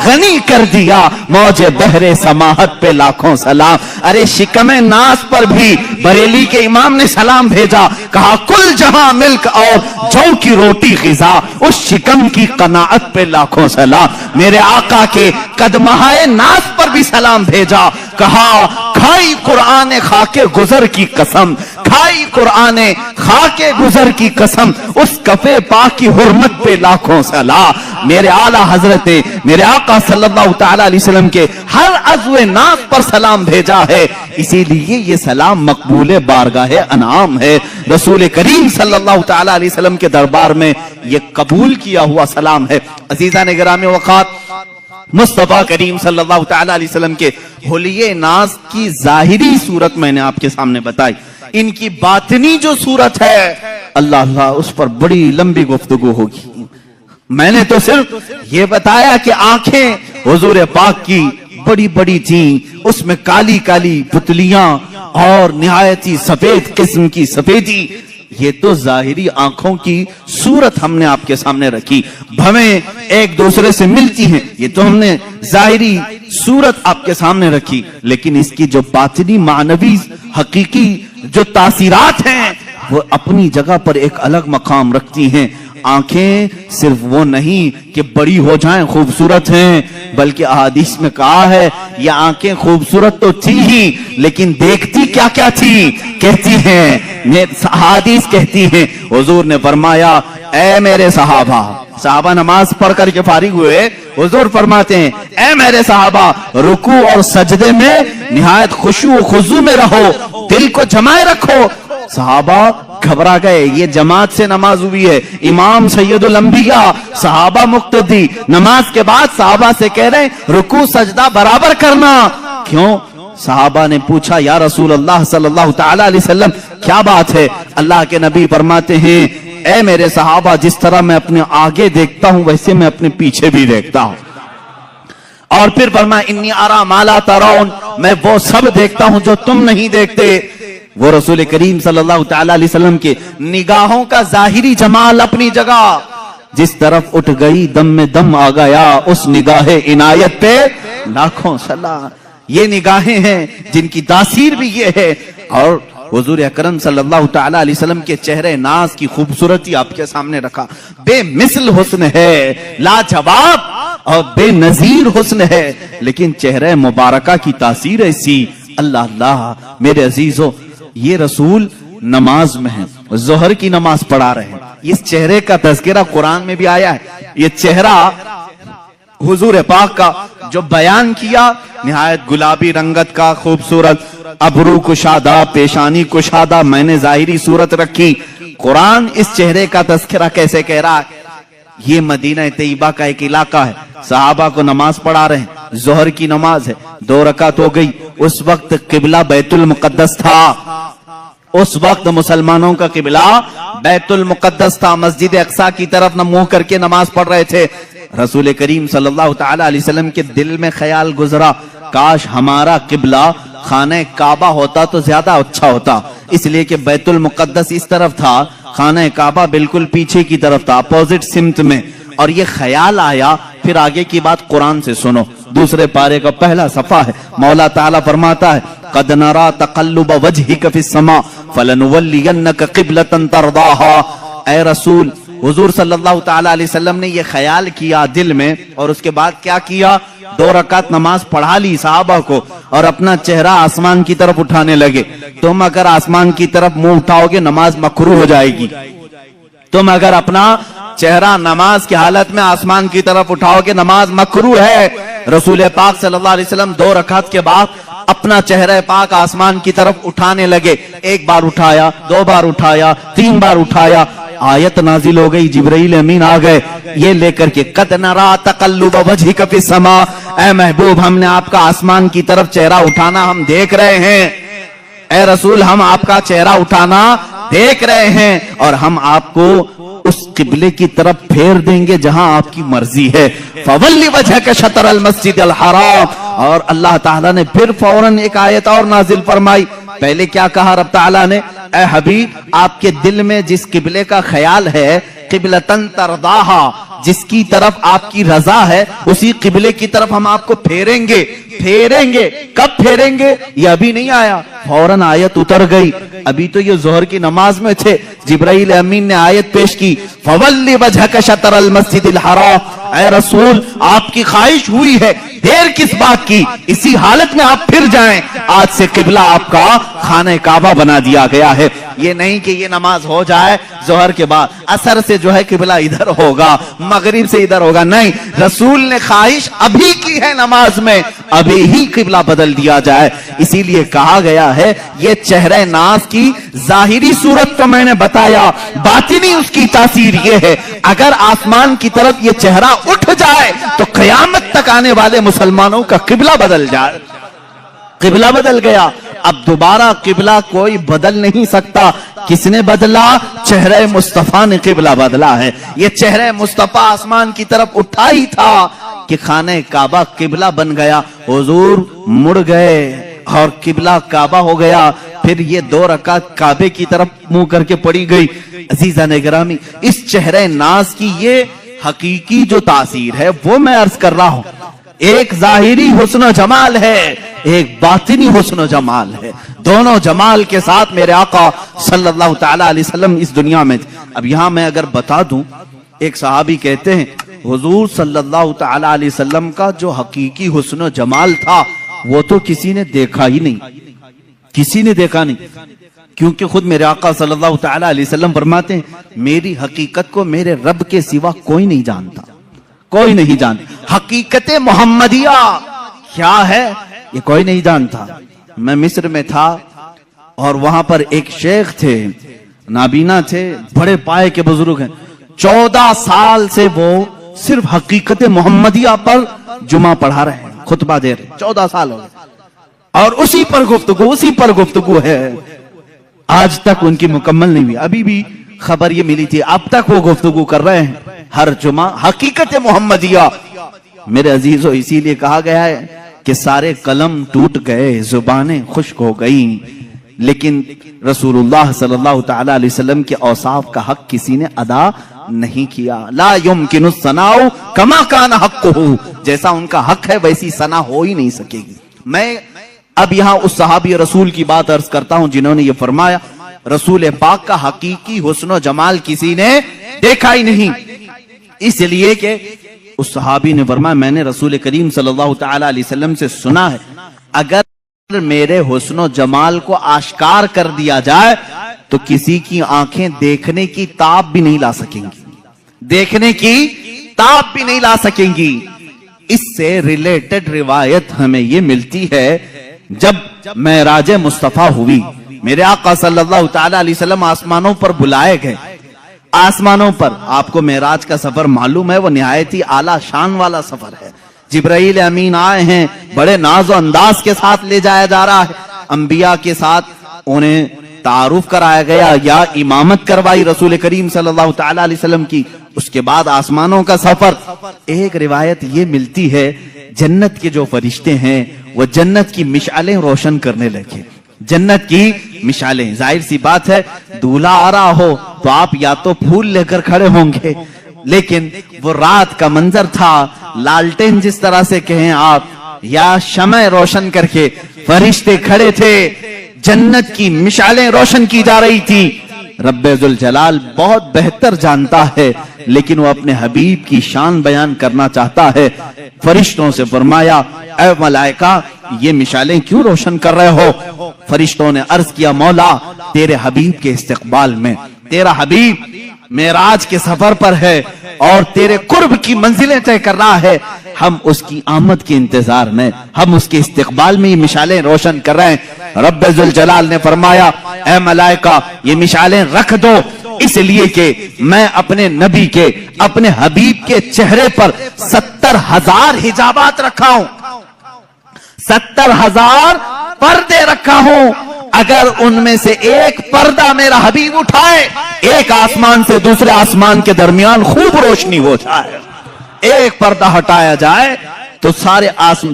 غنی کر دیا, موج بحر سماحت پہ لاکھوں سلام. ارے شکم ناس پر بھی بریلی کے امام نے سلام بھیجا, کہا کل جہاں ملک اور جو کی روٹی غذا, اس شکم کی قناعت پہ لاکھوں سلام. میرے آقا کے قدمہائے ناس پر بھی سلام بھیجا, کہا کھائی قرآن خاکے گزر کی قسم, کھائی قرآن خاکے گزر کی قسم, اس کفے پاک کی حرمت پہ لاکھوں سلام. میرے اعلیٰ حضرت میرے آقا صلی اللہ تعالی علیہ وسلم کے ہر عضو ناس پر سلام بھیجا ہے, اسی لیے یہ سلام مقبول بارگاہ انعام ہے. رسول کریم صلی اللہ تعالی علیہ وسلم کے دربار میں یہ قبول کیا ہوا سلام ہے. عزیزان گرامی وقات, مصطفیٰ کریم صلی اللہ تعالی علیہ وسلم کے حلیے ناز کی ظاہری صورت میں نے آپ کے سامنے بتائی, ان کی باطنی جو صورت ہے اللہ اس پر بڑی لمبی گفتگو ہوگی. میں نے تو صرف یہ بتایا کہ آنکھیں حضور پاک کی بڑی بڑی تھیں, اس میں کالی کالی پتلیاں اور نہایتی سفید قسم کی سفیدی. یہ تو ظاہری آنکھوں کی صورت ہم نے آپ کے سامنے رکھی, بھویں ایک دوسرے سے ملتی ہیں, یہ تو ہم نے ظاہری صورت آپ کے سامنے رکھی, لیکن اس کی جو باطنی معنوی حقیقی جو تاثیرات ہیں وہ اپنی جگہ پر ایک الگ مقام رکھتی ہیں. آنکھیں صرف وہ نہیں کہ بڑی ہو جائیں خوبصورت ہیں, بلکہ احادیث میں کہا ہے یہ آنکھیں خوبصورت تو تھی ہی, لیکن دیکھتی کیا کیا تھی. کہتی ہیں احادیث کہتی ہیں, حضور نے فرمایا اے میرے صحابہ نماز پڑھ کر کے فارغ ہوئے, حضور فرماتے ہیں اے میرے صحابہ رکوع اور سجدے میں نہایت خشوع و خضوع میں رہو, دل کو جمائے رکھو. صحابہ گھبرا گئے, یہ جماعت سے نماز ہوئی ہے, امام سید الانبیاء, صحابہ مقتدی, نماز کے بعد صحابہ سے کہہ رہے ہیں رکوع سجدہ برابر کرنا. کیوں؟ صحابہ نے پوچھا یا رسول اللہ صلی اللہ تعالی علیہ وسلم کیا بات ہے؟ اللہ کے نبی فرماتے ہیں اے میرے صحابہ جس طرح میں اپنے آگے دیکھتا ہوں ویسے میں اپنے پیچھے بھی دیکھتا ہوں. اور پھر فرمایا انی ارا ما لا ترون, میں وہ سب دیکھتا ہوں جو تم نہیں دیکھتے. وہ رسول کریم صلی اللہ تعالی علیہ وسلم کے نگاہوں کا ظاہری جمال اپنی جگہ, جس طرف اٹھ گئی دم میں دم آ گیا, اس نگاہ عنایت پہ لاکھوں سلام. یہ نگاہیں ہیں جن کی تاثیر بھی یہ ہے. اور حضور اکرم صلی اللہ تعالی علیہ وسلم کے چہرے ناز کی خوبصورتی آپ کے سامنے رکھا, بے مثل حسن ہے, لاجواب اور بے نظیر حسن ہے, لیکن چہرے مبارکہ کی تاثیر ایسی. اللہ اللہ میرے عزیزو, یہ رسول نماز میں ہیں, ظہر کی نماز پڑھا رہے ہیں, اس چہرے کا تذکرہ قرآن میں بھی آیا ہے. یہ چہرہ حضور پاک کا جو بیان کیا نہایت گلابی رنگت کا خوبصورت, ابرو کشادہ, پیشانی کشادہ, میں نے ظاہری صورت رکھی. قرآن اس چہرے کا تذکرہ کیسے کہہ رہا ہے؟ یہ مدینہ طیبہ کا ایک علاقہ ہے, صحابہ کو نماز پڑھا رہے ہیں, ظہر کی نماز ہے, 2 رکعت ہو گئی. اس وقت قبلہ بیت المقدس تھا, اس وقت مسلمانوں کا قبلہ بیت المقدس تھا, مسجد اقصی کی طرف نہ منہ کر کے نماز پڑھ رہے تھے. رسول کریم صلی اللہ تعالی علیہ وسلم کے دل میں خیال گزرا کاش ہمارا قبلہ خانہ کعبہ ہوتا تو زیادہ اچھا ہوتا, اس لیے کہ بیت المقدس اس طرف تھا, خانہ کعبہ بالکل پیچھے کی طرف تھا, اپوزٹ سمت میں. اور یہ خیال آیا. پھر آگے کی بات قرآن سے سنو, 2 پارے کا پہلا صفحہ ہے. مولا تعالیٰ فرماتا ہے قد نرا تقلب وجهك في السماء فلنولينك قبلة ترضاها. اے رسول, حضور صلی اللہ تعالی علیہ وسلم نے یہ خیال کیا دل میں, اور اس کے بعد کیا کیا, 2 رکعت نماز پڑھا لی صحابہ کو, اور اپنا چہرہ آسمان کی طرف اٹھانے لگے. تم اگر آسمان کی طرف منہ اٹھاؤ گے نماز مکروہ ہو جائے گی. تم اگر اپنا چہرہ نماز کی حالت میں آسمان کی طرف اٹھاؤ گے نماز مکروہ ہے. رسول پاک صلی اللہ علیہ وسلم 2 رکعت کے بعد اپنا چہرہ پاک آسمان کی طرف اٹھانے لگے. 1 بار اٹھایا, 2 بار اٹھایا, 3 بار اٹھایا. آیت نازل ہو گئی, جبرائیل امین آ گئے یہ لے کر کے قد نرا تقلب وجهك في السماء, اے محبوب ہم نے آپ کا آسمان کی طرف چہرہ اٹھانا ہم دیکھ رہے ہیں. اے رسول ہم آپ کا چہرہ اٹھانا دیکھ رہے ہیں اور ہم آپ کو اس قبلے کی طرف پھیر دیں گے جہاں آپ کی مرضی ہے. فَوَلِّ وَجْهَكَ شَطْرَ الْمَسْجِدِ الْحَرَامِ. اور اللہ تعالیٰ نے پھر فوراً ایک آیت اور نازل فرمائی. پہلے کیا کہا رب تعالیٰ نے؟ اے حبیب، آپ کے دل میں جس قبلے کا خیال ہے، قبلتن ترضاہا، جس کی طرف آپ کی رضا ہے، اسی قبلے کی طرف ہم آپ کو پھیریں گے. پھیریں گے کب پھیریں گے؟ یہ ابھی نہیں آیا، فوراً آیت اتر گئی. ابھی تو یہ ظہر کی نماز میں تھے، جبرائیل امین نے آیت پیش کی، فَوَلِّ وَجْهَكَ شَطْرَ الْمَسْجِدِ الْحَرَامِ. اے رسول، آپ کی خواہش ہوئی ہے، دیر کس بات کی؟ اسی حالت میں آپ پھر جائیں. آج سے قبلہ آپ کا خانہ کعبہ بنا دیا گیا ہے. یہ نہیں کہ یہ نماز ہو جائے ظہر کے بعد عصر سے جو ہے قبلہ ادھر ہوگا، مغرب سے ادھر ہوگا. نہیں، رسول نے خواہش ابھی کی ہے، نماز میں ابھی ہی قبلہ بدل دیا جائے. اسی لیے کہا گیا ہے یہ چہرہ ناز کی ظاہری صورت تو میں نے بتایا، باطنی اس کی تاثیر یہ ہے اگر آسمان کی طرف یہ چہرہ اٹھ جائے تو قیامت تک آنے والے مسلمانوں کا قبلہ بدل جائے. قبلہ بدل گیا، اب دوبارہ قبلہ کوئی بدل نہیں سکتا. کس نے بدلا؟ چہرہ مصطفیٰ نے قبلہ بدلا ہے. یہ چہرہ مصطفیٰ آسمان کی طرف اٹھا ہی تھا کہ خانہ کعبہ قبلہ بن گیا. حضور مڑ گئے اور قبلہ کعبہ ہو گیا. پھر یہ 2 رکعت کعبے کی طرف منہ کر کے پڑی گئی. عزیزان گرامی، اس چہرہ ناز کی یہ حقیقی جو تاثیر ہے وہ میں عرض کر رہا ہوں. ایک ظاہری حسن و جمال ہے، ایک باطنی حسن و جمال ہے. دونوں جمال کے ساتھ میرے آقا صلی اللہ تعالی علیہ وسلم اس دنیا میں تھے. اب یہاں میں اگر بتا دوں، ایک صحابی کہتے ہیں حضور صلی اللہ تعالی علیہ وسلم کا جو حقیقی حسن و جمال تھا وہ تو کسی نے دیکھا ہی نہیں، کسی نے دیکھا نہیں. کیونکہ خود میرے آقا صلی اللہ تعالی علیہ وسلم فرماتے ہیں میری حقیقت کو میرے رب کے سوا کوئی نہیں جانتا، کوئی نہیں جانتا. حقیقت محمدیہ کیا ہے یہ کوئی نہیں جانتا. میں مصر میں تھا اور وہاں پر ایک شیخ تھے، نابینا تھے، بڑے پائے کے بزرگ ہیں. 14 سال سے وہ صرف حقیقت محمدیہ پر جمعہ پڑھا رہے ہیں، خطبہ دے رہے ہیں. 14 سال ہو گئے اور اسی پر گفتگو ہے. آج تک ان کی مکمل نہیں ہوئی. ابھی بھی خبر یہ ملی تھی، اب تک وہ گفتگو کر رہے ہیں ہر جمعہ حقیقت محمدیہ. میرے عزیزو، اسی لیے کہا گیا ہے کہ سارے قلم ٹوٹ گئے، زبانیں خشک ہو گئیں، لیکن رسول اللہ صلی اللہ تعالی علیہ وسلم کے اوصاف کا حق کسی نے ادا نہیں کیا. لا یمکن الثناء کما کان حقہ، جیسا ان کا حق ہے ویسی ثنا ہو ہی نہیں سکے گی. میں اب یہاں اس صحابی رسول کی بات عرض کرتا ہوں جنہوں نے یہ فرمایا رسول پاک کا حقیقی حسن و جمال کسی نے دیکھا ہی نہیں. اس لیے کہ اس صحابی نے فرمایا میں نے رسول کریم صلی اللہ تعالی علیہ وسلم سے سنا ہے اگر میرے حسن و جمال کو آشکار کر دیا جائے تو کسی کی آنکھیں دیکھنے کی تاب بھی نہیں لا سکیں گی، دیکھنے کی تاب بھی نہیں لا سکیں گی. اس سے ریلیٹڈ روایت ہمیں یہ ملتی ہے جب معراج مصطفیٰ ہوئی، میرے آقا صلی اللہ تعالی علیہ وسلم آسمانوں پر بلائے گئے. آسمانوں پر آپ کو معراج کا سفر معلوم ہے، وہ نہایت ہی اعلیٰ شان والا سفر ہے. جبرائیل امین آئے ہیں، بڑے ناز و انداز کے ساتھ لے جایا جا رہا ہے. انبیاء کے ساتھ انہیں تعارف کرایا گیا یا امامت کروائی رسول کریم صلی اللہ تعالی علیہ وسلم کی. اس کے بعد آسمانوں کا سفر. ایک روایت یہ ملتی ہے جنت کے جو فرشتے ہیں وہ جنت کی مشعلیں روشن کرنے لگے. جنت کی مشعلیں، ظاہر سی بات ہے دولہا آ رہا ہو تو آپ یا تو پھول لے کر کھڑے ہوں گے، لیکن وہ رات کا منظر تھا، لالٹین جس طرح سے کہیں آپ، یا شمع روشن کر کے فرشتے کھڑے تھے، جنت کی مشعلیں روشن کی جا رہی تھی. رب ذوالجلال بہت بہتر جانتا ہے لیکن وہ اپنے حبیب کی شان بیان کرنا چاہتا ہے. فرشتوں سے فرمایا اے ملائکہ یہ مشعلیں کیوں روشن کر رہے ہو؟ فرشتوں نے عرض کیا مولا تیرے حبیب کے استقبال میں، تیرا حبیب معراج کے سفر پر ہے اور تیرے قرب کی منزلیں طے کر رہا ہے، ہم اس کی آمد کے انتظار میں، ہم اس کے استقبال میں یہ مشعلیں روشن کر رہے ہیں. رب ذوالجلال نے فرمایا اے ملائکہ یہ مشعلیں رکھ دو، اس لیے کہ میں اپنے نبی کے، اپنے حبیب کے چہرے پر 70,000 حجابات رکھا ہوں، 70,000 پردے رکھا ہوں. اگر ان میں سے ایک پردہ میرا حبیب اٹھائے، ایک آسمان سے دوسرے آسمان کے درمیان خوب روشنی ہو جائے، ایک پردہ ہٹایا جائے تو سارے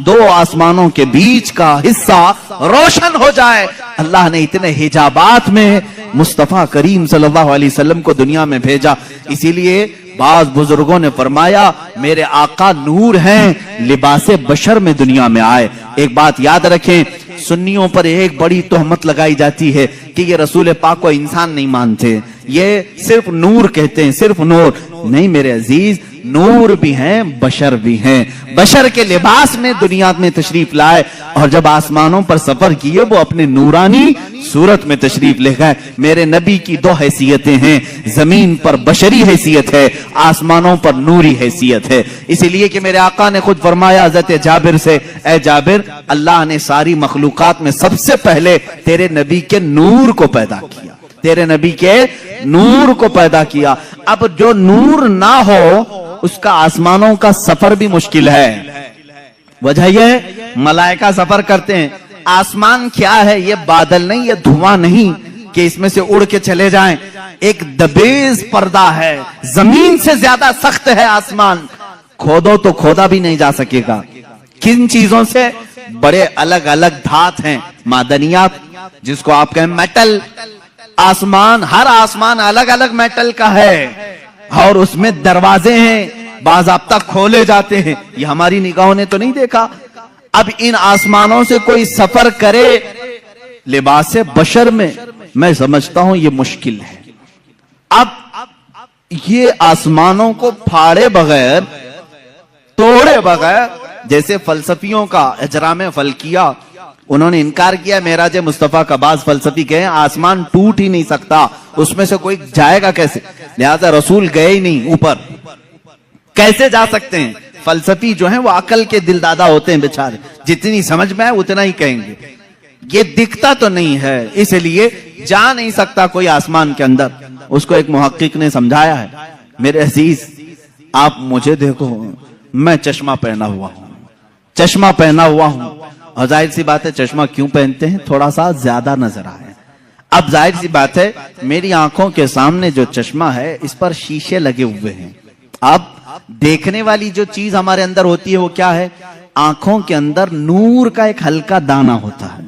دو آسمانوں کے بیچ کا حصہ روشن ہو جائے۔ اللہ نے اتنے حجابات میں مصطفیٰ کریم صلی اللہ علیہ وسلم کو دنیا میں بھیجا۔ اسی لیے بعض بزرگوں نے فرمایا میرے آقا نور ہیں، لباس بشر میں دنیا میں آئے۔ ایک بات یاد رکھیں، سنیوں پر ایک بڑی تہمت لگائی جاتی ہے کہ یہ رسول پاک کو انسان نہیں مانتے، یہ صرف نور کہتے ہیں، صرف نور نہیں میرے عزیز، نور بھی ہیں بشر بھی ہیں۔ بشر کے لباس میں دنیا میں تشریف لائے اور جب آسمانوں پر سفر کیے وہ اپنے نورانی صورت میں تشریف لے گئے۔ میرے نبی کی دو حیثیتیں ہیں، زمین پر بشری حیثیت ہے، آسمانوں پر نوری حیثیت ہے۔ اسی لیے کہ میرے آقا نے خود فرمایا حضرت جابر سے، اے جابر اللہ نے ساری مخلوقات میں سب سے پہلے تیرے نبی کے نور کو پیدا کیا، تیرے نبی کے نور کو پیدا کیا۔ اب جو نور نہ ہو اس کا آسمانوں کا سفر بھی مشکل ہے۔ وجہ یہ ملائکہ سفر کرتے ہیں، آسمان کیا ہے؟ یہ بادل نہیں، یہ دھواں نہیں کہ اس میں سے اڑ کے چلے جائیں، ایک دبیز پردہ ہے، زمین سے زیادہ سخت ہے آسمان، کھودو تو کھودا بھی نہیں جا سکے گا۔ کن چیزوں سے؟ بڑے الگ الگ دھات ہیں، معدنیات جس کو آپ کہیں میٹل۔ آسمان، ہر آسمان الگ الگ میٹل کا ہے اور اس میں دروازے ہیں، باضابطہ کھولے جاتے ہیں، یہ ہماری نگاہوں نے تو نہیں دیکھا۔ اب ان آسمانوں سے کوئی سفر کرے لباس بشر میں سمجھتا ہوں یہ مشکل ہے۔ اب یہ آسمانوں کو پھاڑے بغیر، توڑے بغیر، جیسے فلسفیوں کا اجرام فلکیہ، انہوں نے انکار کیا معراج مصطفیٰ کا، بعض فلسفی کہے آسمان ٹوٹ ہی نہیں سکتا، اس میں سے کوئی جائے گا کیسے؟ لہذا رسول گئے ہی نہیں اوپر، کیسے جا سکتے ہیں؟ فلسفی جو ہیں وہ عقل کے دل دادا ہوتے ہیں بیچارے، جتنی سمجھ میں آئے اتنا ہی کہیں گے، یہ دکھتا تو نہیں ہے اس لیے جا نہیں سکتا کوئی آسمان کے اندر۔ اس کو ایک محقق نے سمجھایا ہے، میرے عزیز آپ مجھے دیکھو، میں چشمہ پہنا ہوا ہوں، چشمہ پہنا ہوا ہوں، اور ظاہر سی بات ہے چشمہ کیوں پہنتے ہیں؟ تھوڑا سا زیادہ نظر آئے۔ اب ظاہر سی بات ہے میری آنکھوں کے سامنے جو چشمہ ہے اس پر شیشے لگے ہوئے ہیں، اب دیکھنے والی جو چیز ہمارے اندر ہوتی ہے وہ کیا ہے؟ آنکھوں کے اندر نور کا ایک ہلکا دانہ ہوتا ہے،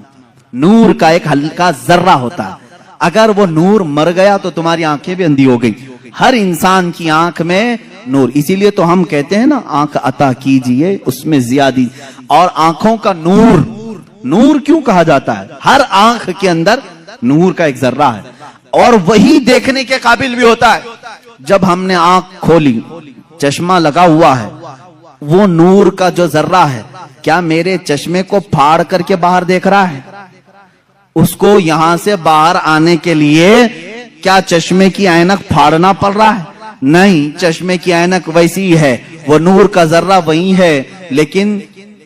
نور کا ایک ہلکا ذرہ ہوتا ہے، اگر وہ نور مر گیا تو تمہاری آنکھیں بھی اندھی ہو گئی۔ ہر انسان کی آنکھ میں نور، اسی لیے تو ہم کہتے ہیں نا آنکھ عطا کیجئے اس میں زیادی، اور آنکھوں کا نور، نور کیوں کہا جاتا ہے؟ ہر آنکھ کے اندر نور کا ایک ذرہ ہے اور وہی دیکھنے کے قابل بھی ہوتا ہے۔ جب ہم نے آنکھ کھولی، چشمہ لگا ہوا ہے، وہ نور کا جو ذرہ ہے کیا میرے چشمے کو پھاڑ کر کے باہر دیکھ رہا ہے؟ اس کو یہاں سے باہر آنے کے لیے کیا چشمے کی اینک پھاڑنا پڑ رہا ہے؟ نہیں، چشمے کی اینک ویسی ہے، وہ نور کا ذرہ وہی ہے، لیکن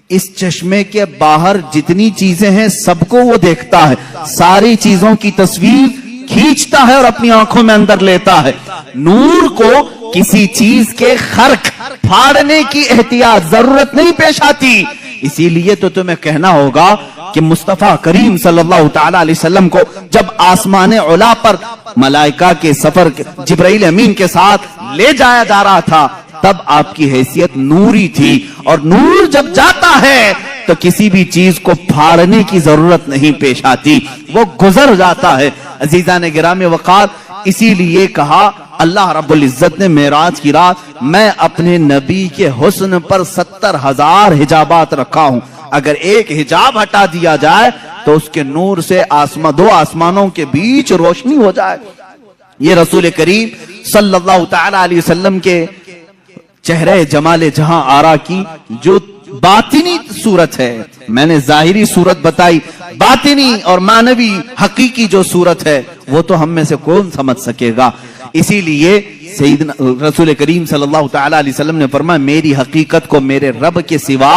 اس چشمے کے باہر جتنی چیزیں ہیں سب کو وہ دیکھتا ہے، ساری چیزوں کی تصویر کھینچتا ہے اور اپنی آنکھوں میں اندر لیتا ہے۔ نور کو کسی چیز کے خرق پھاڑنے کی احتیاط ضرورت نہیں پیش آتی، اسی لیے تو تمہیں کہنا ہوگا کہ مصطفیٰ کریم صلی اللہ تعالی علیہ وسلم کو جب آسمان علا پر ملائکہ کے سفر جبرائیل امین کے ساتھ لے جایا جا رہا تھا تب آپ کی حیثیت نوری تھی، اور نور جب جاتا ہے تو کسی بھی چیز کو پھاڑنے کی ضرورت نہیں پیش آتی، وہ گزر جاتا ہے۔ عزیزان گرامی وقار، اسی لیے کہا اللہ رب العزت نے معراج کی رات میں اپنے نبی کے حسن پر 70,000 حجابات رکھا ہوں، اگر ایک حجاب ہٹا دیا جائے تو اس کے نور سے دو آسمانوں کے بیچ روشنی ہو جائے۔ یہ رسول کریم صلی اللہ تعالی علیہ وسلم کے چہرے جمال جہاں آرا کی جو باطنی صورت ہے، میں نے ظاہری صورت بتائی، باطنی اور معنوی حقیقی جو صورت ہے وہ تو ہم میں سے کون سمجھ سکے گا۔ اسی لیے سیدنا رسول کریم صلی اللہ تعالی علیہ وسلم نے فرمایا میری حقیقت کو میرے رب کے سوا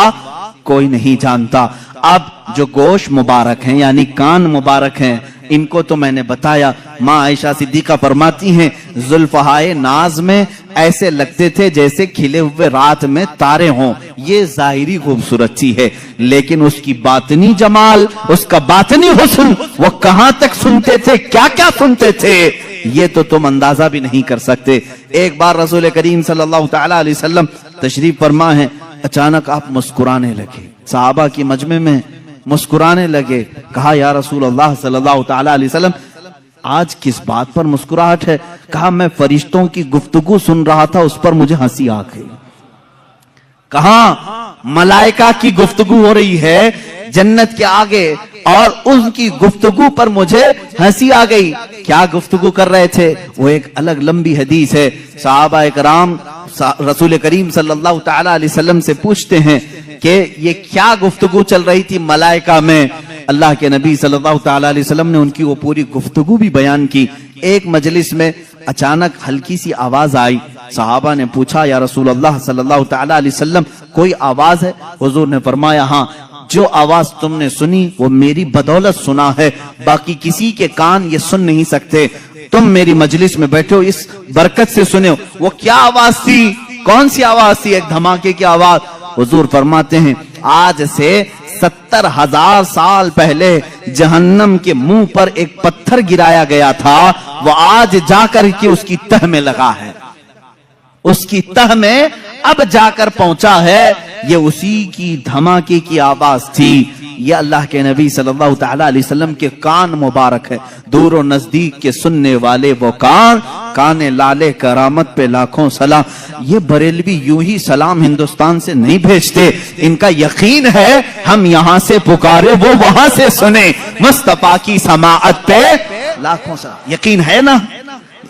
کوئی نہیں جانتا۔ اب جو گوش مبارک ہیں یعنی کان مبارک ہیں ان کو تو میں نے بتایا، ماں عائشہ صدیقہ فرماتی ہیں زلفہائے ناز میں ایسے لگتے تھے جیسے کھلے ہوئے رات میں تارے ہوں، یہ ظاہری خوبصورتی ہے، لیکن اس کی باطنی جمال، اس کا باطنی حسن، وہ کہاں تک سنتے تھے، کیا کیا سنتے تھے، یہ تو تم اندازہ بھی نہیں کر سکتے۔ ایک بار رسول کریم صلی اللہ تعالی علیہ وسلم تشریف فرما ہے، اچانک آپ مسکرانے لگے، صحابہ کی مجمع میں مسکرانے لگے۔ کہا یا رسول اللہ صلی اللہ تعالی علیہ وسلم آج کس بات پر مسکراہٹ ہے؟ کہا میں فرشتوں کی گفتگو سن رہا تھا، اس پر مجھے ہنسی آ گئی۔ کہا ملائکہ کی گفتگو ہو رہی ہے جنت کے آگے، اور ان کی گفتگو پر مجھے ہنسی آ گئی۔ کیا گفتگو کر رہے تھے؟ وہ ایک الگ لمبی حدیث ہے۔ صحابہ کرام رسول کریم صلی اللہ تعالی علیہ وسلم سے پوچھتے ہیں کہ یہ کیا گفتگو چل رہی تھی ملائکہ میں؟ اللہ کے نبی صلی اللہ تعالی علیہ وسلم نے ان کی وہ پوری گفتگو بھی بیان کی۔ ایک مجلس میں اچانک ہلکی سی آواز آئی، صحابہ نے پوچھا یا رسول اللہ صلی اللہ تعالی علیہ وسلم کوئی آواز ہے؟ حضور نے فرمایا ہاں، جو آواز تم نے سنی وہ میری بدولت سنا ہے، باقی کسی کے کان یہ سن نہیں سکتے، تم میری مجلس میں بیٹھے ہو اس برکت سے سنے ہو۔ وہ کیا آواز تھی؟ کون سی آواز تھی؟ ایک دھماکے کی آواز۔ حضور فرماتے ہیں آج سے 70,000 سال پہلے جہنم کے منہ پر ایک پتھر گرایا گیا تھا، وہ آج جا کر کے اس کی تہ میں لگا ہے، اس کی تہ میں اب جا کر پہنچا ہے، یہ اسی کی دھماکے کی آواز تھی۔ یہ اللہ کے نبی صلی اللہ تعالی علیہ وسلم کے کان مبارک ہے، دور و نزدیک کے سننے والے وہ کان، کان لالے کرامت پہ لاکھوں سلام۔ یہ بریلوی یوں ہی سلام ہندوستان سے نہیں بھیجتے، ان کا یقین ہے ہم یہاں سے پکارے وہ وہاں سے سنے، مصطفیٰ کی سماعت پہ لاکھوں سلام۔ یقین ہے نا؟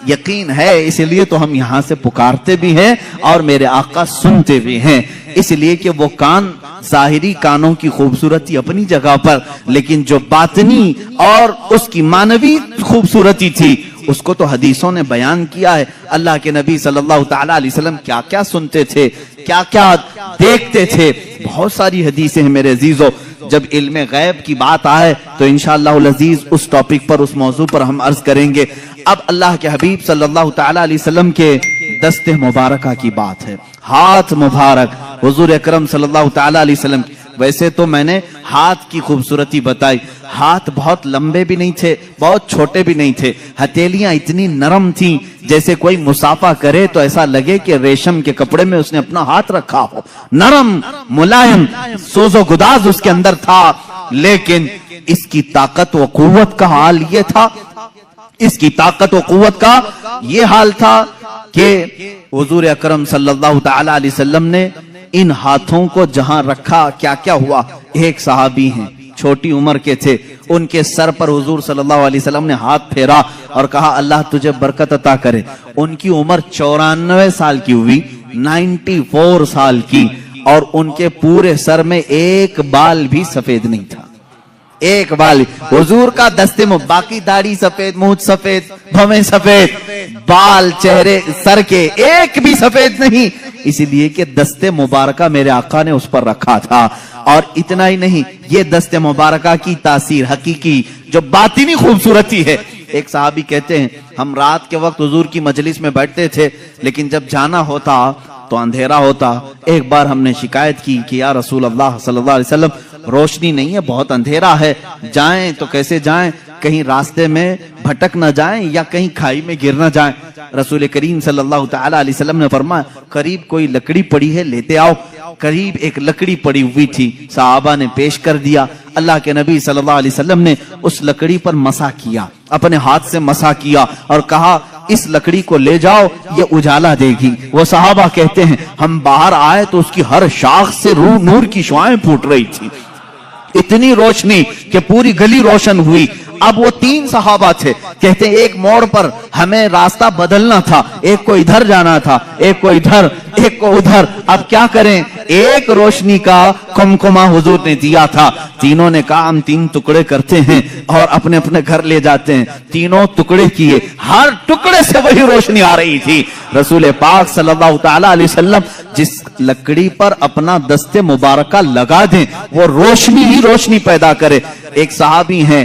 یقین ہے، اس لیے تو ہم یہاں سے پکارتے بھی ہیں اور میرے آقا سنتے بھی ہیں، اس لیے کہ وہ کان ظاہری کانوں کی خوبصورتی اپنی جگہ پر، لیکن جو باطنی اور اس کی معنوی خوبصورتی تھی اس کو تو حدیثوں نے بیان کیا ہے۔ اللہ کے نبی صلی اللہ تعالی علیہ وسلم کیا کیا سنتے تھے، کیا کیا دیکھتے تھے، بہت ساری حدیثیں ہیں میرے عزیزو۔ جب علم غیب کی بات آئے تو انشاءاللہ العزیز اس ٹاپک پر، اس موضوع پر ہم عرض کریں گے۔ اب اللہ کے حبیب صلی اللہ تعالی علیہ وسلم کے دست مبارکہ کی بات ہے، ہاتھ مبارک حضور اکرم صلی اللہ تعالی علیہ وسلم۔ ویسے تو میں نے ہاتھ کی خوبصورتی بتائی، ہاتھ بہت لمبے بھی نہیں تھے، بہت چھوٹے بھی نہیں تھے، ہتھیلیاں اتنی نرم تھیں جیسے کوئی مسافہ کرے تو ایسا لگے کہ ریشم کے کپڑے میں اس نے اپنا ہاتھ رکھا ہو، نرم ملائم، سوز و گداز اس کے اندر تھا۔ لیکن اس کی طاقت و قوت کا حال یہ تھا، اس کی طاقت و قوت کا یہ حال تھا کہ حضور اکرم صلی اللہ تعالی علیہ وسلم نے ان ہاتھوں کو جہاں رکھا کیا کیا ہوا۔ ایک صحابی ہیں چھوٹی عمر کے تھے، ان کے سر پر حضور صلی اللہ علیہ وسلم نے ہاتھ پھیرا اور کہا اللہ تجھے برکت عطا کرے۔ ان کی عمر 94 سال کی ہوئی، 94 سال کی، اور ان کے پورے سر میں ایک بال بھی سفید نہیں تھا، ایک بال۔ حضور کا دستے میں باقی داڑھی سفید، مونچھ سفید، بھویں سفید، بال چہرے سر کے ایک بھی سفید نہیں، اس لیے کہ دستے مبارکہ میرے آقا نے اس پر رکھا تھا۔ اور اتنا ہی نہیں، یہ دستے مبارکہ کی تاثیر حقیقی جو باطنی خوبصورتی ہے۔ ایک صحابی کہتے ہیں ہم رات کے وقت حضور کی مجلس میں بیٹھتے تھے، لیکن جب جانا ہوتا تو اندھیرا ہوتا۔ ایک بار ہم نے شکایت کی کہ یا رسول اللہ صلی اللہ علیہ وسلم روشنی نہیں ہے، بہت اندھیرا ہے، جائیں تو کیسے جائیں، کہیں راستے میں بھٹک نہ جائیں یا کہیں کھائی میں گر نہ جائیں۔ رسول کریم صلی اللہ تعالی علیہ وسلم نے فرمایا قریب کوئی لکڑی پڑی ہے لیتے آؤ۔ قریب ایک لکڑی پڑی ہوئی تھی، صحابہ نے پیش کر دیا۔ اللہ کے نبی صلی اللہ علیہ وسلم نے اس لکڑی پر مسح کیا، اپنے ہاتھ سے مسح کیا اور کہا اس لکڑی کو لے جاؤ، یہ اجالا دے گی۔ وہ صحابہ کہتے ہیں ہم باہر آئے تو اس کی ہر شاخ سے نور کی شعاعیں پھوٹ رہی تھی، اتنی روشنی کہ پوری گلی روشن ہوئی۔ اب وہ 3 صحابہ تھے، کہتے ہیں ایک موڑ پر ہمیں راستہ بدلنا تھا، ایک کو ادھر جانا تھا، ایک کو ادھر، ایک کو ادھر، اب کیا کریں؟ ایک روشنی کا کمکمہ حضور نے دیا تھا۔ تینوں نے کہا ہم 3 ٹکڑے کرتے ہیں اور اپنے اپنے گھر لے جاتے ہیں۔ تینوں ٹکڑے کیے، ہر ٹکڑے سے وہی روشنی آ رہی تھی۔ رسول پاک صلی اللہ تعالی علیہ وسلم جس لکڑی پر اپنا دست مبارکہ لگا دیں وہ روشنی ہی روشنی پیدا کرے۔ ایک صحابی ہیں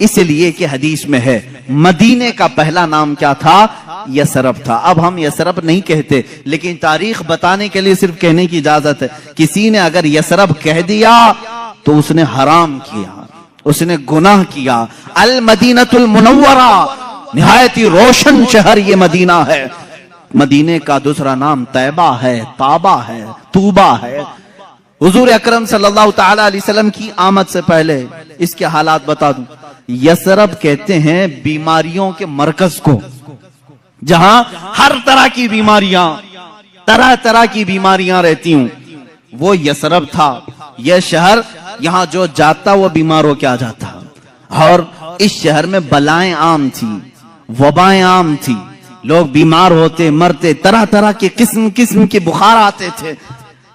اس لیے کہ حدیث میں ہے مدینے کا پہلا نام کیا تھا؟ یثرب تھا. اب ہم یثرب نہیں کہتے، لیکن تاریخ بتانے کے لیے صرف کہنے کی اجازت ہے. کسی نے اگر یثرب کہہ دیا تو اس نے حرام کیا، اس نے گناہ کیا. المدینۃ المنورہ، نہایت ہی روشن شہر یہ مدینہ ہے. مدینے کا دوسرا نام طیبہ ہے، طابہ ہے، طوبہ ہے. حضور اکرم صلی اللہ تعالی علیہ وسلم کی آمد سے پہلے اس کے حالات بتا دوں. یثرب کہتے ہیں بیماریوں کے مرکز کو، جہاں ہر طرح کی بیماریاں، طرح طرح کی بیماریاں رہتی ہوں، وہ یثرب تھا. یہ شہر یہاں جو جاتا وہ بیمار ہو کے آ جاتا. اور اس شہر میں بلائیں عام تھی، وبائیں عام تھی، لوگ بیمار ہوتے، مرتے، طرح طرح کے قسم قسم کے بخار آتے تھے.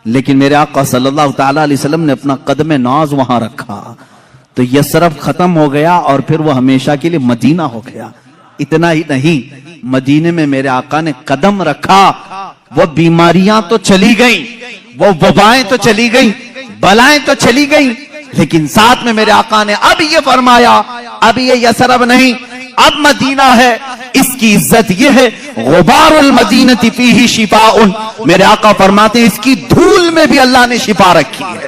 لیکن میرے آقا صلی اللہ تعالی علیہ وسلم نے اپنا قدم ناز وہاں رکھا تو یثرب ختم ہو گیا اور پھر وہ ہمیشہ کے لیے مدینہ ہو گیا. اتنا ہی نہیں، مدینے میں میرے آقا نے قدم رکھا، وہ بیماریاں تو چلی گئیں، وہ وبائیں تو چلی گئیں، بلائیں تو چلی گئیں، لیکن ساتھ میں میرے آقا نے اب یہ فرمایا اب یہ یثرب نہیں، اب مدینہ ہے. اس کی عزت یہ ہے غبار المدینہ فیہ شفاء. میرے آقا فرماتے ہیں اس کی دھول میں بھی اللہ نے شفا رکھی ہے.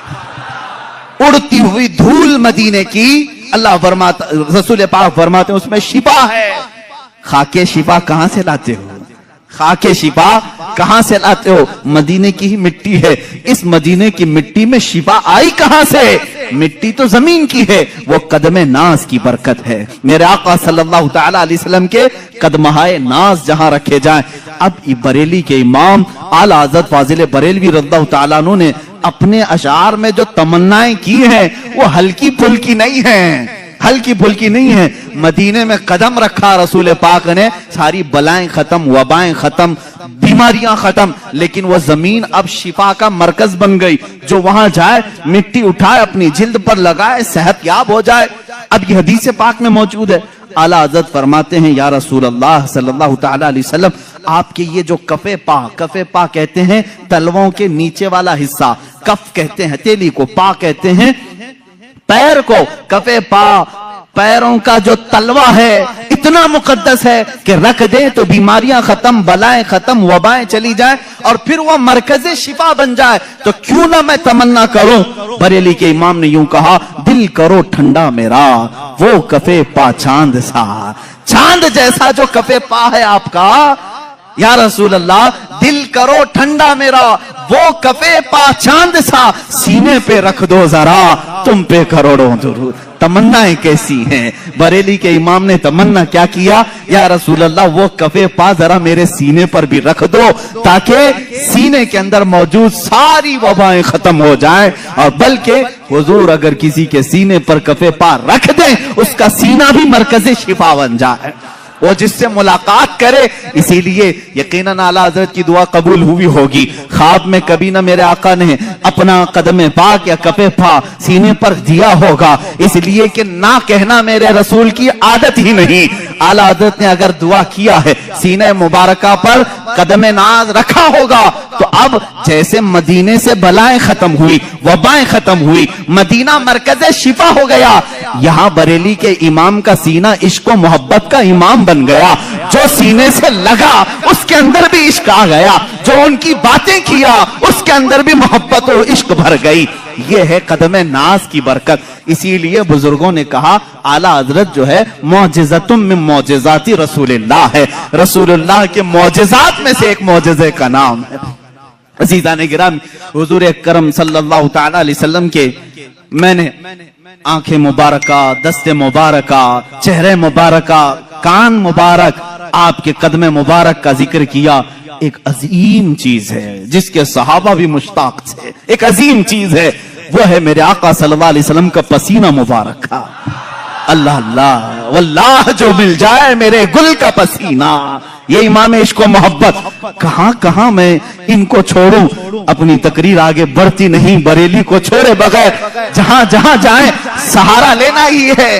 اڑتی ہوئی دھول مدینے کی اللہ فرماتا، رسول پاک فرماتے ہیں اس میں شفا ہے. خاک شفا کہاں سے لاتے ہو؟ خاک شفا کہاں سے لاتے ہو؟ مدینے کی ہی مٹی ہے. اس مدینے کی مٹی میں شفا آئی کہاں سے؟ مٹی تو زمین کی ہے، وہ قدم ناز کی برکت ہے. میرے آقا صلی اللہ تعالی علیہ وسلم کے قدمہائے ناز جہاں رکھے جائیں. اب بریلی کے امام اعلی حضرت فاضل بریلوی رضی اللہ تعالیٰ عنہ نے اپنے اشعار میں جو تمنائیں کی ہیں وہ ہلکی پھلکی نہیں ہیں، ہلکی پھلکی نہیں ہے. مدینے میں قدم رکھا رسول پاک نے، ساری بلائیں ختم، وبائیں ختم، بیماریاں ختم. لیکن وہ زمین اب شفا کا مرکز بن گئی. جو وہاں جائے مٹی اٹھائے اپنی جلد پر لگائے صحت یاب ہو جائے. اب یہ حدیث پاک میں موجود ہے. اعلیٰ حضرت فرماتے ہیں یا رسول اللہ صلی اللہ تعالی علیہ وسلم، آپ کے یہ جو کفے پا کہتے ہیں تلووں کے نیچے والا حصہ، کف کہتے ہیں تیلی کو، پا کہتے ہیں پیر کو. کفے پا، پیروں کا جو تلوا ہے اتنا مقدس ہے کہ رکھ دے تو بیماریاں ختم، بلائیں ختم، وبائیں چلی جائیں اور پھر وہ مرکز شفا بن جائے. تو کیوں نہ میں تمنا کروں. بریلی کے امام نے یوں کہا دل کرو ٹھنڈا میرا وہ کفے پا چاند سا. چاند جیسا جو کفے پا ہے آپ کا یا رسول اللہ، دل کرو ٹھنڈا میرا وہ کفے پا چاند سا. سینے پہ رکھ دو ذرا تم پہ کروڑوں درود. تمنائیں کیسی ہیں. بریلی کے امام نے تمنا کیا کیا؟ یا رسول اللہ وہ کفے پا ذرا میرے سینے پر بھی رکھ دو تاکہ سینے کے اندر موجود ساری وبائیں ختم ہو جائیں. اور بلکہ حضور اگر کسی کے سینے پر کفے پا رکھ دیں اس کا سینہ بھی مرکز شفا بن جائے، وہ جس سے ملاقات کرے. اسی لیے یقیناً اعلیٰ حضرت کی دعا قبول ہوئی ہوگی. خواب میں کبھی نہ میرے آقا نے اپنا قدم پاک یا کفے پا سینے پر دیا ہوگا، اس لیے کہ نہ کہنا میرے رسول کی عادت ہی نہیں. اعلیٰ حضرت نے اگر دعا کیا ہے سینہ مبارکہ پر قدم ناز رکھا ہوگا تو اب جیسے مدینے سے بلائیں ختم ہوئی، وبائیں ختم ہوئی، مدینہ مرکز شفا ہو گیا. یہاں بریلی کے امام کا سینہ عشق و محبت کا امام بن گیا. جو سینے سے لگا اس کے اندر بھی عشق آ گیا، جو ان کی باتیں کیا اس کے اندر بھی محبت اور عشق بھر گئی. یہ ہے قدم ناز کی برکت. اسی لیے بزرگوں نے کہا اعلیٰ حضرت جو ہے معجزۃ من معجزات رسول اللہ ہے. رسول اللہ کے معجزات میں سے ایک معجزے کا نام ہے. عزیزان گرامی، حضور اکرم صلی اللہ تعالی علیہ وسلم کے میں نے آنکھیں مبارکہ، دست مبارکہ، چہرے مبارکہ، کان مبارک، آپ کے قدم مبارک کا ذکر کیا. ایک عظیم چیز ہے جس کے صحابہ بھی مشتاق تھے، ایک عظیم چیز ہے، وہ ہے میرے آقا صلی اللہ علیہ وسلم کا پسینہ مبارک کا. اللہ اللہ واللہ جو مل جائے میرے گل کا پسینہ. یہ امام عشق و محبت. کہاں کہاں میں ان کو چھوڑوں، اپنی تقریر آگے بڑھتی نہیں. بریلی کو چھوڑے بغیر جہاں جہاں جائیں سہارا لینا ہی ہے.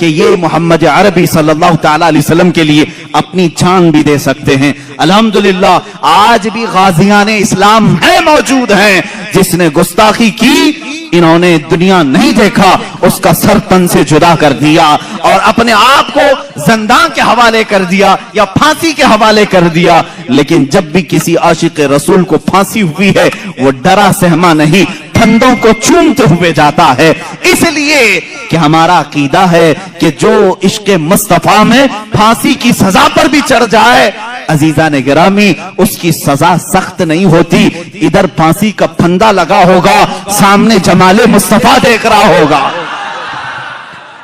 کہ یہ محمد عربی صلی اللہ تعالی علیہ وسلم کے لیے اپنی جان بھی دے سکتے ہیں۔ الحمدللہ آج بھی غازیان اسلام ہے موجود ہیں، جس نے گستاخی کی انہوں نے دنیا نہیں دیکھا، اس کا سر تن سے جدا کر دیا اور اپنے آپ کو زندان کے حوالے کر دیا یا پھانسی کے حوالے کر دیا۔ لیکن جب بھی کسی عاشق رسول کو پھانسی ہوئی ہے وہ ڈرا سہما نہیں، پھندوں کو چومتے ہوئے جاتا ہے، اس لیے کہ ہمارا عقیدہ ہے کہ جو عشق مصطفیٰ میں پھانسی کی سزا پر بھی چڑھ جائے عزیزان گرامی اس کی سزا سخت نہیں ہوتی، ادھر پھانسی کا پھندا لگا ہوگا، سامنے جمال مصطفیٰ دیکھ رہا ہوگا۔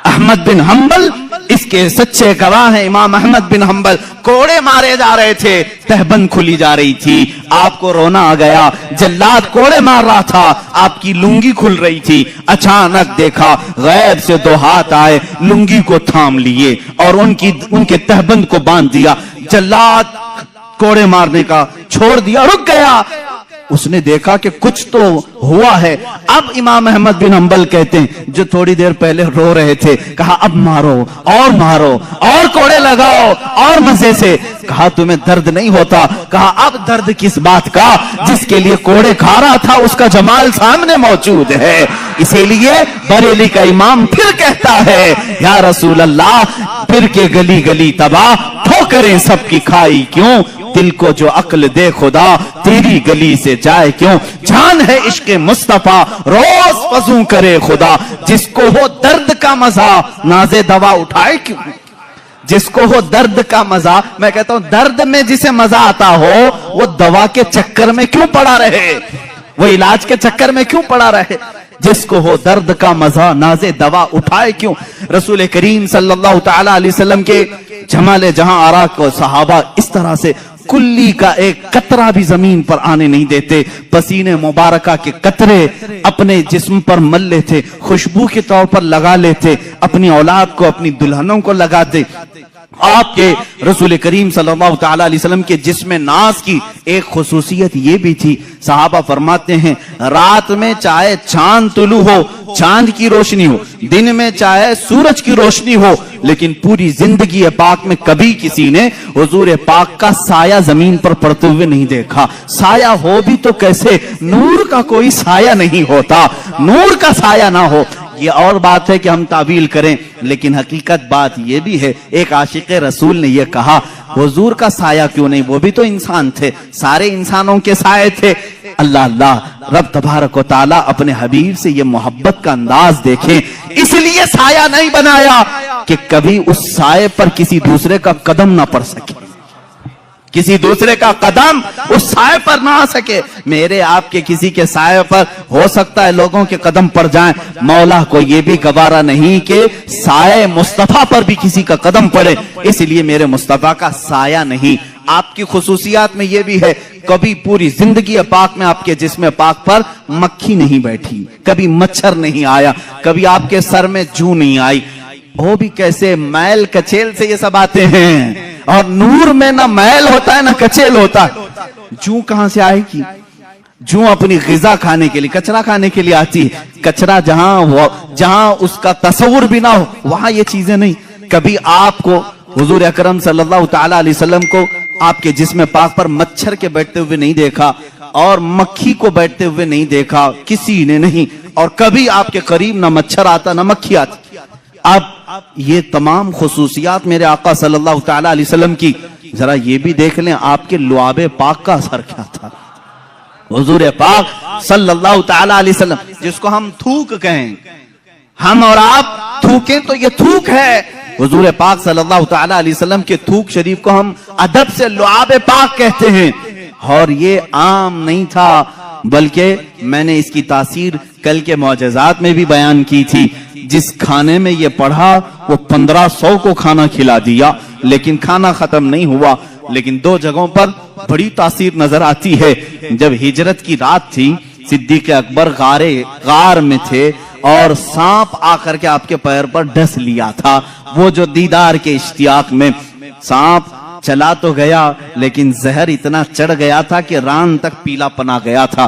احمد بن حنبل اس کے سچے گواہ ہیں۔ امام احمد بن حنبل کوڑے مارے جا رہے تھے، تہبند کھلی جا رہی تھی، آپ کو رونا آ گیا، جلاد کوڑے مار رہا تھا، آپ کی لنگی کھل رہی تھی، اچانک دیکھا غیب سے دو ہاتھ آئے، لنگی کو تھام لیے اور ان کے تہبند کو باندھ دیا۔ جلاد کوڑے مارنے کا چھوڑ دیا، رک گیا، اس نے دیکھا کہ کچھ تو ہوا ہے۔ اب امام احمد بن حنبل کہتے ہیں جو تھوڑی دیر پہلے رو رہے تھے، کہا اب مارو اور کوڑے لگاؤ اور مزے سے۔ کہا تمہیں درد نہیں ہوتا؟ کہا اب درد کس بات کا، جس کے لیے کوڑے کھا رہا تھا اس کا جمال سامنے موجود ہے۔ اسی لیے بریلی کا امام پھر کہتا ہے یا رسول اللہ پھر کے گلی گلی تباہ، ٹھوکریں سب کی کھائی کیوں، دل کو جو عقل دے خدا تیری گلی سے جائے کیوں۔ جان ہے عشق مصطفیٰ روز فضوں کرے خدا، جس کو ہو درد کا مزہ ناز دوا اٹھائے کیوں۔ جس کو ہو درد کا مزہ، میں کہتا ہوں درد میں جسے مزہ آتا ہو وہ دوا کے چکر میں کیوں پڑا رہے، وہ علاج کے چکر میں کیوں پڑا رہے۔ جس کو ہو درد کا مزہ ناز دوا اٹھائے کیوں۔ رسول کریم صلی اللہ تعالی علیہ وسلم کے جمال جہاں آرا کو صحابہ اس طرح سے کلی کا ایک قطرہ بھی زمین پر آنے نہیں دیتے، پسینے مبارکہ کے قطرے اپنے جسم پر مل لیتے، خوشبو کے طور پر لگا لیتے، اپنی اولاد کو اپنی دلہنوں کو لگاتے۔ آپ کے رسول کریم صلی اللہ تعالی علیہ وسلم کے جسم ناز کی ایک خصوصیت یہ بھی تھی، صحابہ فرماتے ہیں رات میں چاہے چاند طلوع ہو، چاند کی روشنی ہو، دن میں چاہے سورج کی روشنی ہو، لیکن پوری زندگی پاک میں کبھی کسی نے حضور پاک کا سایہ زمین پر پڑتے ہوئے نہیں دیکھا۔ سایہ ہو بھی تو کیسے، نور کا کوئی سایہ نہیں ہوتا، نور کا سایہ نہ ہو۔ یہ اور بات ہے کہ ہم تعبیل کریں، لیکن حقیقت بات یہ بھی ہے، ایک عاشق رسول نے یہ کہا حضور کا سایہ کیوں نہیں، وہ بھی تو انسان تھے، سارے انسانوں کے سائے تھے۔ اللہ رب تبارک و تعالی اپنے حبیب سے یہ محبت کا انداز دیکھیں، اس لیے سایہ نہیں بنایا کہ کبھی اس سائے پر کسی دوسرے کا قدم نہ پڑ سکے، کسی دوسرے کا قدم اس سائے پر نہ آ سکے۔ میرے آپ کے کسی کے سائے پر ہو سکتا ہے لوگوں کے قدم پڑ جائیں، مولا کو یہ بھی گوارا نہیں کہ سائے مصطفیٰ پر بھی کسی کا قدم پڑے، اس لیے میرے مصطفیٰ کا سایہ نہیں۔ آپ کی خصوصیات میں یہ بھی ہے کبھی پوری زندگی پاک میں آپ کے جسم پاک پر مکھی نہیں بیٹھی، کبھی مچھر نہیں آیا، کبھی آپ کے سر میں جوں نہیں آئی۔ وہ بھی کیسے، میل کچیل سے یہ سب آتے ہیں، اور نور میں نہ میل ہوتا ہے نہ کچیل ہوتا ہے۔ جوں کہاں سے آئے گی؟ جوں اپنی غذا کھانے کے لیے، کچرا کھانے کے لیے آتی ہے۔ کچرا جہاں اس کا تصور بھی نہ ہو وہاں یہ چیزیں نہیں۔ کبھی آپ کو حضور اکرم صلی اللہ تعالی علیہ وسلم کو آپ کے جسم پاک پر مچھر کے بیٹھتے ہوئے نہیں دیکھا اور مکھی کو بیٹھتے ہوئے نہیں دیکھا، کسی نے نہیں، اور کبھی آپ کے قریب نہ مچھر آتا نہ مکھی آتی۔ اب یہ تمام خصوصیات میرے آقا صلی اللہ تعالی علیہ وسلم کی، ذرا یہ بھی دیکھ لیں آپ کے لعاب پاک کا اثر کیا تھا۔ حضور پاک صلی اللہ تعالی علیہ وسلم جس کو ہم تھوک کہیں، ہم اور آپ تھوکیں تو یہ تھوک ہے، حضور پاک صلی اللہ تعالی علیہ وسلم کے تھوک شریف کو ہم ادب سے لعاب پاک کہتے ہیں۔ اور یہ عام نہیں تھا، بلکہ میں نے اس کی تاثیر کل کے معجزات میں بھی بیان کی تھی۔ جس کھانے میں یہ پڑھا وہ 1500 کو کھانا کھلا دیا، لیکن کھانا ختم نہیں ہوا۔ لیکن دو جگہوں پر بڑی تاثیر نظر آتی ہے۔ جب ہجرت کی رات تھی، صدیق اکبر غار میں تھے اور سانپ آ کر کے آپ کے پیر پر ڈس لیا تھا۔ وہ جو دیدار کے اشتیاق میں سانپ چلا تو گیا لیکن زہر اتنا چڑھ گیا تھا کہ ران تک پیلا پنا گیا تھا۔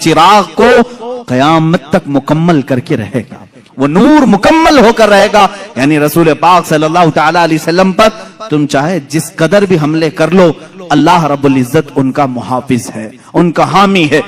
چراغ کو قیامت تک مکمل کر کے رہے گا، وہ نور مکمل ہو کر رہے گا. یعنی رسول پاک صلی اللہ تعالی علیہ وسلم پر تم چاہے جس قدر بھی حملے کر لو، اللہ رب العزت ان کا محافظ ہے، ان کا حامی ہے.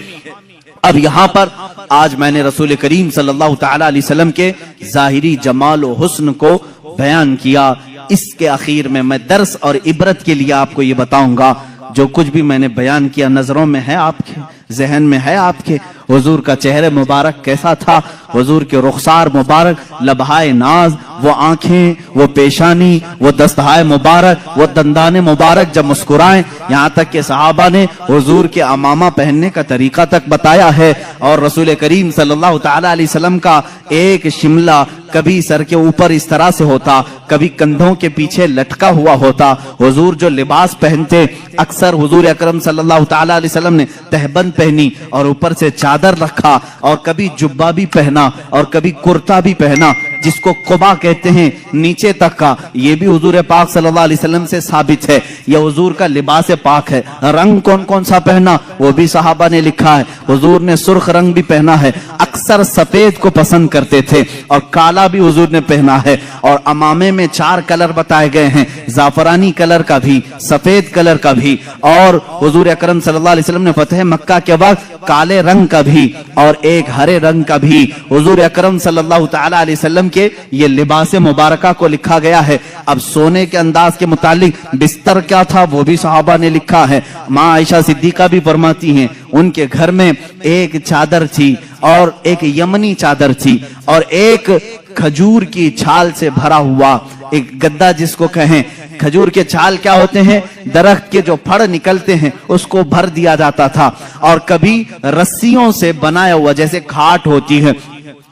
اب یہاں پر آج میں نے رسول کریم صلی اللہ تعالی علیہ وسلم کے ظاہری جمال و حسن کو بیان کیا. اس کے اخیر میں میں درس اور عبرت کے لیے آپ کو یہ بتاؤں گا، جو کچھ بھی میں نے بیان کیا نظروں میں ہے آپ کے، ذہن میں ہے آپ کے، حضور کا چہرہ مبارک کیسا تھا، حضور کے رخسار مبارک، لبہائے ناز، وہ آنکھیں، وہ پیشانی، وہ دستہائے مبارک، وہ دندان مبارک جب مسکرائیں، یہاں تک کہ صحابہ نے حضور کے امامہ پہننے کا طریقہ تک بتایا ہے. اور رسول کریم صلی اللہ تعالی علیہ وسلم کا ایک شملہ کبھی سر کے اوپر اس طرح سے ہوتا، کبھی کندھوں کے پیچھے لٹکا ہوا ہوتا. حضور جو لباس پہنتے، اکثر حضور اکرم صلی اللہ تعالی علیہ وسلم نے تہبند پہنی اور اوپر سے چادر رکھا، اور کبھی جبہ بھی پہنا اور کبھی کرتا بھی پہنا جس کو قبا کہتے ہیں نیچے تک کا. یہ بھی حضور پاک صلی اللہ علیہ وسلم سے ثابت ہے، یہ حضور کا لباس پاک ہے. رنگ کون کون سا پہنا وہ بھی صحابہ نے لکھا ہے. حضور نے سرخ رنگ بھی پہنا ہے، اکثر سفید کو پسند کرتے تھے، اور کالا بھی حضور نے پہنا ہے. اور امامے میں 4 کلر بتائے گئے ہیں، زعفرانی کلر کا بھی، سفید کلر کا بھی، اور حضور اکرم صلی اللہ علیہ وسلم نے فتح مکہ کے وقت کالے رنگ کا بھی اور ایک ہرے رنگ کا بھی حضور اکرم صلی اللہ تعالی علیہ وسلم کے یہ لباس مبارکہ کو لکھا گیا ہے. اب سونے کے انداز کے متعلق بستر کیا تھا وہ بھی صحابہ نے لکھا ہے. ماں عائشہ صدیقہ بھی فرماتی ہیں ان کے گھر میں ایک چادر تھی، اور ایک یمنی چادر تھی، اور ایک کھجور کی چھال سے بھرا ہوا ایک گدا، جس کو کہیں کھجور کے چھال کیا ہوتے ہیں، درخت کے جو پھڑ نکلتے ہیں اس کو بھر دیا جاتا تھا. اور کبھی رسیوں سے بنایا ہوا جیسے کھاٹ ہوتی ہے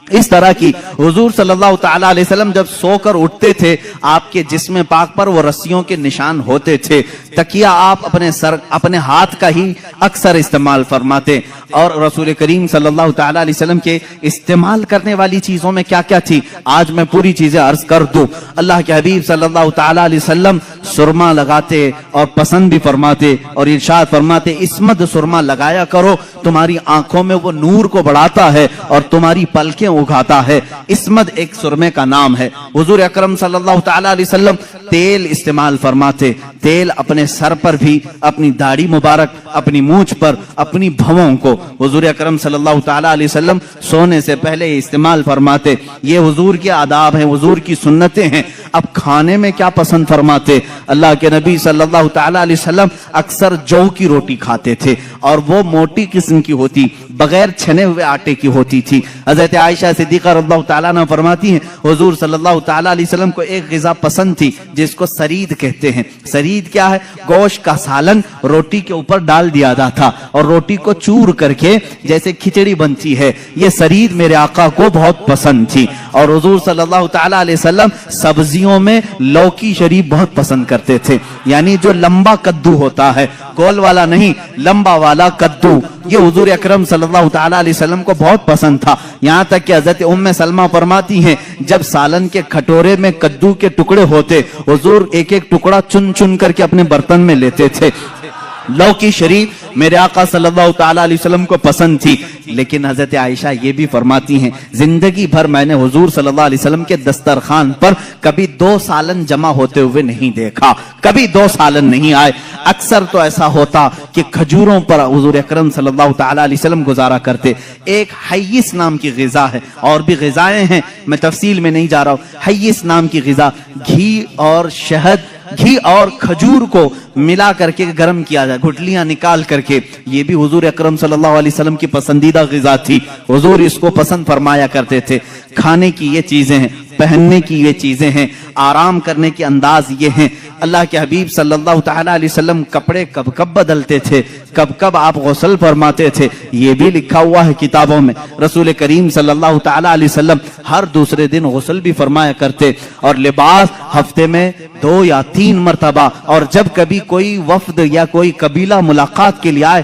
اس طرح کی. حضور صلی اللہ تعالی علیہ وسلم جب سو کر اٹھتے تھے آپ کے جسم پاک پر وہ رسیوں کے نشان ہوتے تھے. تکیہ آپ اپنے ہاتھ کا ہی اکثر استعمال فرماتے. اور رسول کریم صلی اللہ تعالی علیہ وسلم کے استعمال کرنے والی چیزوں میں کیا کیا تھی آج میں پوری چیزیں عرض کر دوں. اللہ کے حبیب صلی اللہ تعالی علیہ وسلم سرما لگاتے اور پسند بھی فرماتے، اور ارشاد فرماتے اسمد سرما لگایا کرو، تمہاری آنکھوں میں وہ نور کو بڑھاتا ہے اور تمہاری پلکیں اگاتا ہے. اسمد ایک سرمے کا نام ہے. حضور اکرم صلی اللہ تعالی علیہ وسلم تیل استعمال فرماتے، تیل اپنے سر پر بھی، اپنی داڑھی مبارک، اپنی مونچھ پر، اپنی بھووں کو حضور اکرم صلی اللہ تعالی علیہ وسلم سونے سے پہلے استعمال فرماتے. یہ حضور کے آداب ہیں، حضور کی سنتیں ہیں. اب کھانے میں کیا پسند فرماتے؟ اللہ کے نبی صلی اللہ تعالی علیہ وسلم اکثر جو کی روٹی کھاتے تھے، اور وہ موٹی قسم کی ہوتی، بغیر چھنے ہوئے آٹے کی ہوتی تھی. حضرت عائشہ صدیقہ رضی اللہ تعالیٰ عنہ فرماتی ہیں حضور صلی اللہ تعالی علیہ وسلم کو ایک غذا پسند تھی جس کو سرید کہتے ہیں. سرید کیا ہے؟ گوشت کا سالن روٹی کے اوپر ڈال دیا جاتا تھا اور روٹی کو چور کر کے جیسے کھچڑی بنتی ہے، یہ سرید میرے آقا کو بہت پسند تھی. اور حضور صلی اللہ تعالی علیہ وسلم سبزیوں میں لوکی شریف بہت پسند کرتے تھے، یعنی جو لمبا کدو ہوتا ہے، گول والا نہیں، لمبا والا کدو، یہ حضور اکرم صلی اللہ تعالی علیہ وسلم کو بہت پسند تھا. یہاں تک کہ حضرت ام سلمہ فرماتی ہیں جب سالن کے کھٹورے میں کدو کے ٹکڑے ہوتے حضور ایک ایک ٹکڑا چن چن کر کے اپنے برتن میں لیتے تھے. لوکی شریف میرے آقا صلی اللہ تعالی علیہ وسلم کو پسند تھی. لیکن حضرت عائشہ یہ بھی فرماتی ہیں زندگی بھر میں نے حضور صلی اللہ علیہ وسلم کے دسترخوان پر کبھی 2 سالن جمع ہوتے ہوئے نہیں دیکھا، کبھی 2 سالن نہیں آئے. اکثر تو ایسا ہوتا کہ کھجوروں پر حضور اکرم صلی اللہ تعالی علیہ وسلم گزارا کرتے. ایک حیث نام کی غذا ہے، اور بھی غذائیں ہیں، میں تفصیل میں نہیں جا رہا ہوں. حیث نام کی غذا، گھی اور شہد، گھی اور کھجور کو ملا کر کے گرم کیا جائے، گھٹلیاں نکال کر کے، یہ بھی حضور اکرم صلی اللہ علیہ وسلم کی پسندیدہ غذا تھی. حضور اس کو پسند فرمایا کرتے تھے. کھانے کی یہ چیزیں ہیں، پہننے کی یہ چیزیں ہیں، آرام کرنے کے انداز یہ ہیں. اللہ کے حبیب صلی اللہ تعالی علیہ وسلم کپڑے کب کب بدلتے تھے، کب کب آپ غسل فرماتے تھے، یہ بھی لکھا ہوا ہے کتابوں میں. رسول کریم صلی اللہ تعالی علیہ وسلم ہر دوسرے دن غسل بھی فرمایا کرتے، اور لباس ہفتے میں 2 یا 3 مرتبہ. اور جب کبھی کوئی وفد یا کوئی قبیلہ ملاقات کے لیے آئے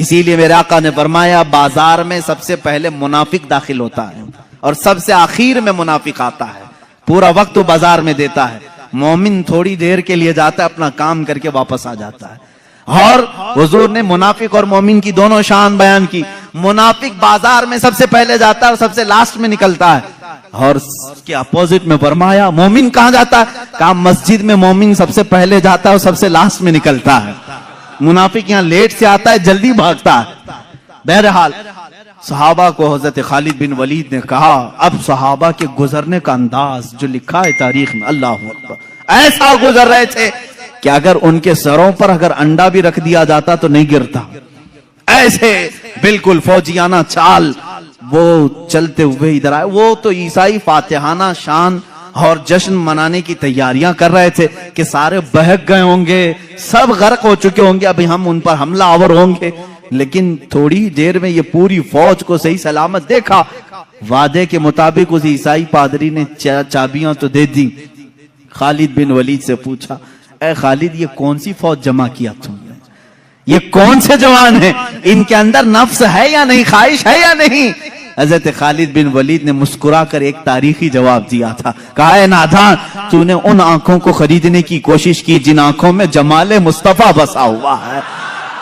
اسی لیے میرے آقا نے فرمایا بازار میں سب سے پہلے منافق داخل ہوتا ہے اور سب سے آخر میں منافق آتا ہے. پورا وقت وہ بازار میں دیتا ہے. مومن تھوڑی دیر کے لیے جاتا ہے, اپنا کام کر کے واپس آ جاتا ہے. اور حضور نے منافق اور مومن کی دونوں شان بیان کی. منافق بازار میں سب سے پہلے جاتا ہے اور سب سے لاسٹ میں نکلتا ہے. اور اس کے اپوزٹ میں فرمایا مومن کہاں جاتا ہے؟ کہا مسجد میں مومن سب سے پہلے جاتا ہے اور سب سے لاسٹ میں نکلتا ہے. منافق یہاں لیٹ سے آتا ہے, جلدی بھاگتا ہے. بہرحال صحابہ کو حضرت خالد بن ولید نے کہا, اب صحابہ کے گزرنے کا انداز جو لکھا ہے تاریخ میں, اللہ اکبر, ایسا گزر رہے تھے کہ اگر ان کے سروں پر اگر انڈا بھی رکھ دیا جاتا تو نہیں گرتا. ایسے بالکل فوجیانہ چال وہ چلتے ہوئے ادھر آئے. وہ تو عیسائی فاتحانہ شان اور جشن منانے کی تیاریاں کر رہے تھے کہ سارے بہک گئے ہوں گے, سب غرق ہو چکے ہوں گے, ابھی ہم ان پر حملہ آور ہوں گے. لیکن تھوڑی دیر میں یہ پوری فوج کو صحیح سلامت دیکھا. وعدے کے مطابق اس عیسائی پادری نے چابیاں تو دے دی. خالد بن ولید سے پوچھا, اے خالد یہ کون سی فوج جمع کیا تم نے؟ یہ کون سے جوان ہیں؟ ان کے اندر نفس ہے یا نہیں, خواہش ہے یا نہیں؟ حضرت خالد بن ولید نے مسکرا کر ایک تاریخی جواب دیا تھا. کہا اے نادان, تو نے ان آنکھوں کو خریدنے کی کوشش کی جن آنکھوں میں جمال مصطفیٰ بسا ہوا ہے.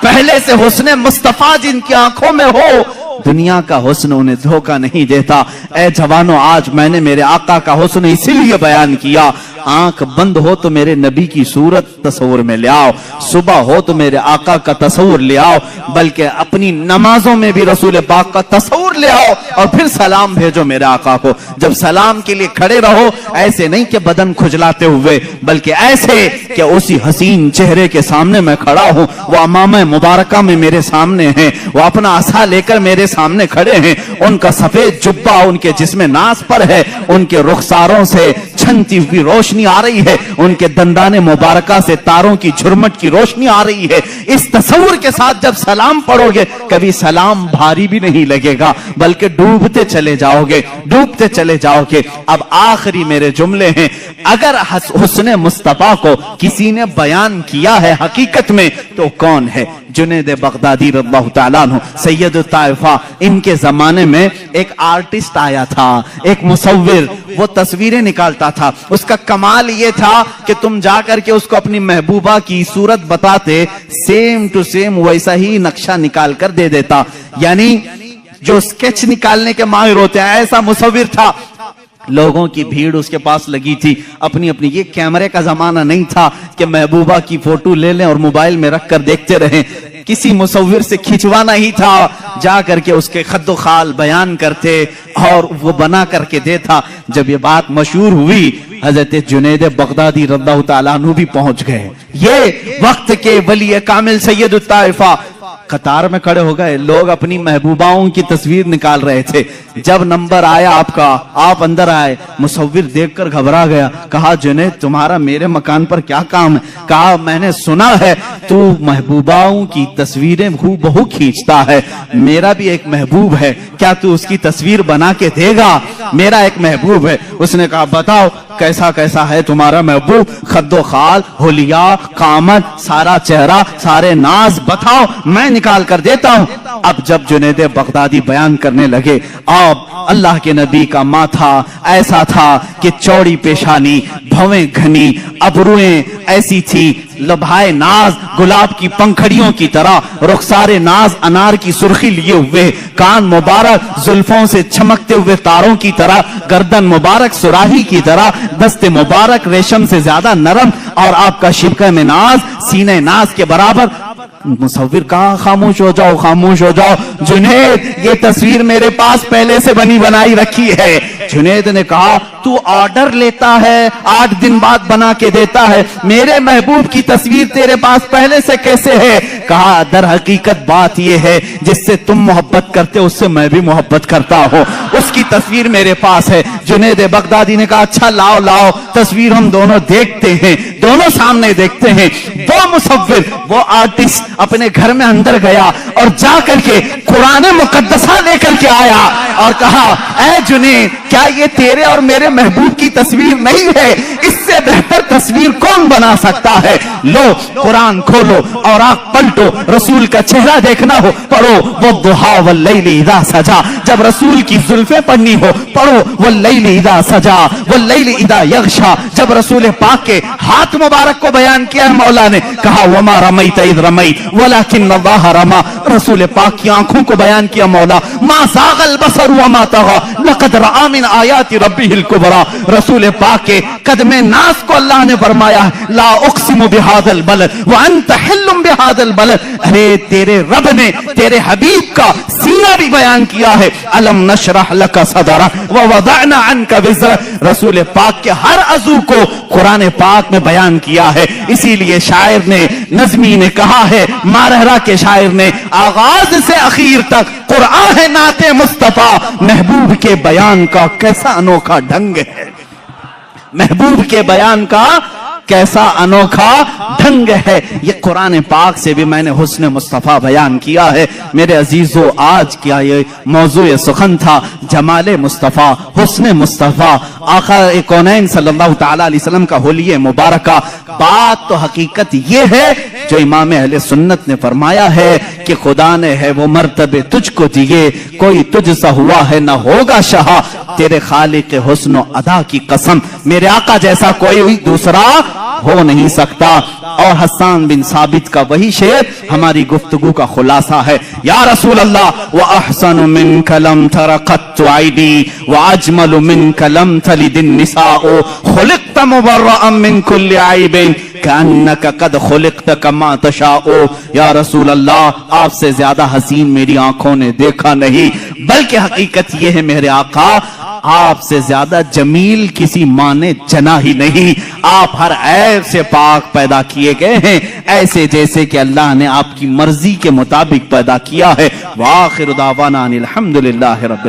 پہلے سے حسن مصطفیٰ جن کی آنکھوں میں ہو, دنیا کا حسن انہیں دھوکہ نہیں دیتا. اے جوانوں, آج میں نے میرے آقا کا حسن اسی لیے بیان کیا. آنکھ بند ہو تو میرے نبی کی صورت تصور میں لے آؤ, صبح ہو تو میرے آقا کا تصور لے آؤ, بلکہ اپنی نمازوں میں بھی رسول پاک کا تصور لے آؤ, اور پھر سلام بھیجو میرے آقا کو. جب سلام کے لیے کھڑے رہو, ایسے نہیں کہ بدن کھجلاتے ہوئے, بلکہ ایسے کہ اسی حسین چہرے کے سامنے میں کھڑا ہوں, وہ امامہ مبارکہ میں میرے سامنے ہیں, وہ اپنا عصا لے کر میرے سامنے کھڑے ہیں, ان کا سفید جبہ ان کے جسم ناز پر ہے, ان کے رخساروں سے چھنتی ہوئی روشنی آ رہی ہے, ان کے دندان مبارکہ سے تاروں کی جھرمٹ کی روشنی آ رہی ہے. اس تصور کے ساتھ جب سلام پڑھو گے, کبھی سلام بھاری بھی نہیں لگے گا, بلکہ ڈوبتے چلے جاؤ گے, ڈوبتے چلے جاؤ گے. اب آخری میرے جملے ہیں, اگر حسن مصطفیٰ کو کسی نے بیان کیا ہے حقیقت میں تو کون ہے؟ جنید بغدادی رضی اللہ تعالیٰ عنہ, سید الطائفہ. ان کے زمانے میں ایک آرٹسٹ آیا تھا, ایک مصور, وہ تصویریں نکالتا تھا. اس کا کمال یہ تھا کہ تم جا کر کے اس کو اپنی محبوبہ کی صورت بتاتے, سیم ٹو سیم ویسا ہی نقشہ نکال کر دے دیتا. یعنی جو سکیچ نکالنے کے ماہر ہوتے ہیں, ایسا مصور تھا. لوگوں کی بھیڑ اس کے پاس لگی تھی اپنی اپنی. یہ کیمرے کا زمانہ نہیں تھا کہ محبوبہ کی فوٹو لے لیں اور موبائل میں رکھ کر دیکھتے رہیں. کسی مصور سے کھنچوانا ہی تھا, جا کر کے اس کے خد و خال بیان کرتے اور وہ بنا کر کے دیتا. جب یہ بات مشہور ہوئی, حضرت جنید بغدادی رضی اللہ تعالیٰ عنہ بھی پہنچ گئے. یہ وقت کے ولی کامل سید الطائفہ قطار میں کھڑے ہو گئے. لوگ اپنی محبوباؤں کی تصویر نکال رہے تھے. جب نمبر آیا آپ کا, آپ اندر آئے, مصور دیکھ کر گھبرا گیا. کہا جنید تمہارا میرے مکان پر کیا کام ہے؟ کہا میں نے سنا ہے تو محبوباؤں کی تصویریں ہو بہو کھینچتا ہے, میرا بھی ایک محبوب ہے, کیا تو اس کی تصویر بنا کے دے گا؟ میرا ایک محبوب ہے. اس نے کہا بتاؤ کیسا کیسا ہے تمہارا محبوب؟ خد و خال, حلیہ, قامت, سارا چہرہ, سارے ناز بتاؤ, میں نکال کر دیتا ہوں. اب جب جنید بغدادی بیان کرنے لگے, اب اللہ کے نبی کا ماتھا ایسا تھا کہ چوڑی پیشانی, بھویں گھنی, ابروئیں ایسی تھی, لبھائے ناز گلاب کی پنکھڑیوں کی طرح, رخسار ناز انار کی سرخی لیے ہوئے, کان مبارک زلفوں سے چمکتے ہوئے تاروں کی طرح, گردن مبارک سراہی کی طرح, دست مبارک ریشم سے زیادہ نرم, اور آپ کا شبکہ میں ناز سینے ناز کے برابر. مصور کہا خاموش ہو جاؤ, خاموش ہو جاؤ. جنید یہ تصویر میرے پاس پہلے سے بنی بنائی رکھی ہے. جنید نے کہا تو آرڈر لیتا ہے, 8 دن بعد بنا کے دیتا ہے, میرے محبوب کی تصویر تیرے پاس پہلے سے کیسے ہے؟ کہا در حقیقت بات یہ ہے جس سے تم محبت کرتے اس سے میں بھی محبت کرتا ہوں, اس کی تصویر میرے پاس ہے. جنید بغدادی نے کہا اچھا لاؤ لاؤ تصویر ہم دونوں دیکھتے ہیں, دونوں سامنے دیکھتے ہیں. وہ مصور, وہ آرٹسٹ اپنے گھر میں اندر گیا اور جا کر کے قرآن مقدسہ لے کر کے آیا اور کہا اے جنید کیا یہ تیرے اور میرے محبوب کی تصویر نہیں ہے؟ اس سے بہتر تصویر کون بنا سکتا ہے؟ لو قرآن کھولو اور آنکھ پلٹو، رسول کا چہرہ دیکھنا ہو پڑھو والضحی واللیل اذا سجا، جب رسول کی زلفیں پڑھنی ہو پڑھو واللیل اذا سجا واللیل اذا یغشا، جب رسول پاک کے ہاتھ مبارک کو بیان کیا ہے مولا نے، کہا وما رمیت اذ رمیت ولکن اللہ رما، رسول پاک کی آنکھوں کو بیان کیا مولا، ما زاغ البصر وما طغى لقد رأى من آیات ربه الکبریٰ، رسول پاک کے قدم ناز کو اللہ نے فرمایا لا اقسم بهذا البلد وانت حل بهذا البلد، ارے تیرے رب نے تیرے حبیب کا سینہ بھی بیان کیا ہے، الم نشرح لك صدرك ووضعنا عنك وزرك، رسول پاک کے ہر عضو کو قرآن پاک میں بیان کیا ہے۔ اسی لیے شاعر نے، نظمی نے کہا ہے، مارہرہ کے شاعر نے، آغاز سے اخیر تک قرآن ہے نعت مصطفیٰ، محبوب کے بیان کا کیسا انوکھا ڈھنگ ہے، محبوب کے بیان کا کیسا انوکھا ڈھنگ ہے۔ یہ قرآن پاک سے بھی میں نے حسن مصطفیٰ بیان کیا ہے۔ میرے عزیزو، آج کیا یہ موضوع سخن تھا، جمال مصطفیٰ، حسن مصطفیٰ، آقا کونین صلی اللہ تعالی علیہ وسلم کا حلیہ مبارکہ۔ بات تو حقیقت یہ ہے جو امام اہل سنت نے فرمایا ہے کہ خدا نے ہے وہ مرتبے تجھ کو دیے، کوئی تجھ سا ہوا ہے نہ ہوگا شہا، تیرے خالق حسن و ادا کی قسم، میرے آقا جیسا کوئی دوسرا ہو نہیں سکتا۔ اور حسان بن ثابت کا وہی شعر ہماری گفتگو کا خلاصہ ہے، یا رسول اللہ وَأَحْسَنُ مِنْكَ لَمْ تَرَ قَطُّ عَيْنِي وَأَجْمَلُ مِنْكَ لَمْ تَلِدِ النِّسَاءُ خُلِقْتَ مُبَرَّأً مِنْ كُلِّ عَيْبٍ كَأَنَّكَ قَدْ خُلِقْتَ كَمَا تَشَاءُ، یا رسول اللہ آپ سے زیادہ حسین میری آنکھوں نے دیکھا نہیں، بلکہ حقیقت یہ ہے میرے آقا آپ سے زیادہ جمیل کسی ماں نے جنا ہی نہیں، آپ ہر عیب سے پاک پیدا کیے گئے ہیں، ایسے جیسے کہ اللہ نے آپ کی مرضی کے مطابق پیدا کیا ہے۔ وآخر دعوانا ان الحمدللہ رب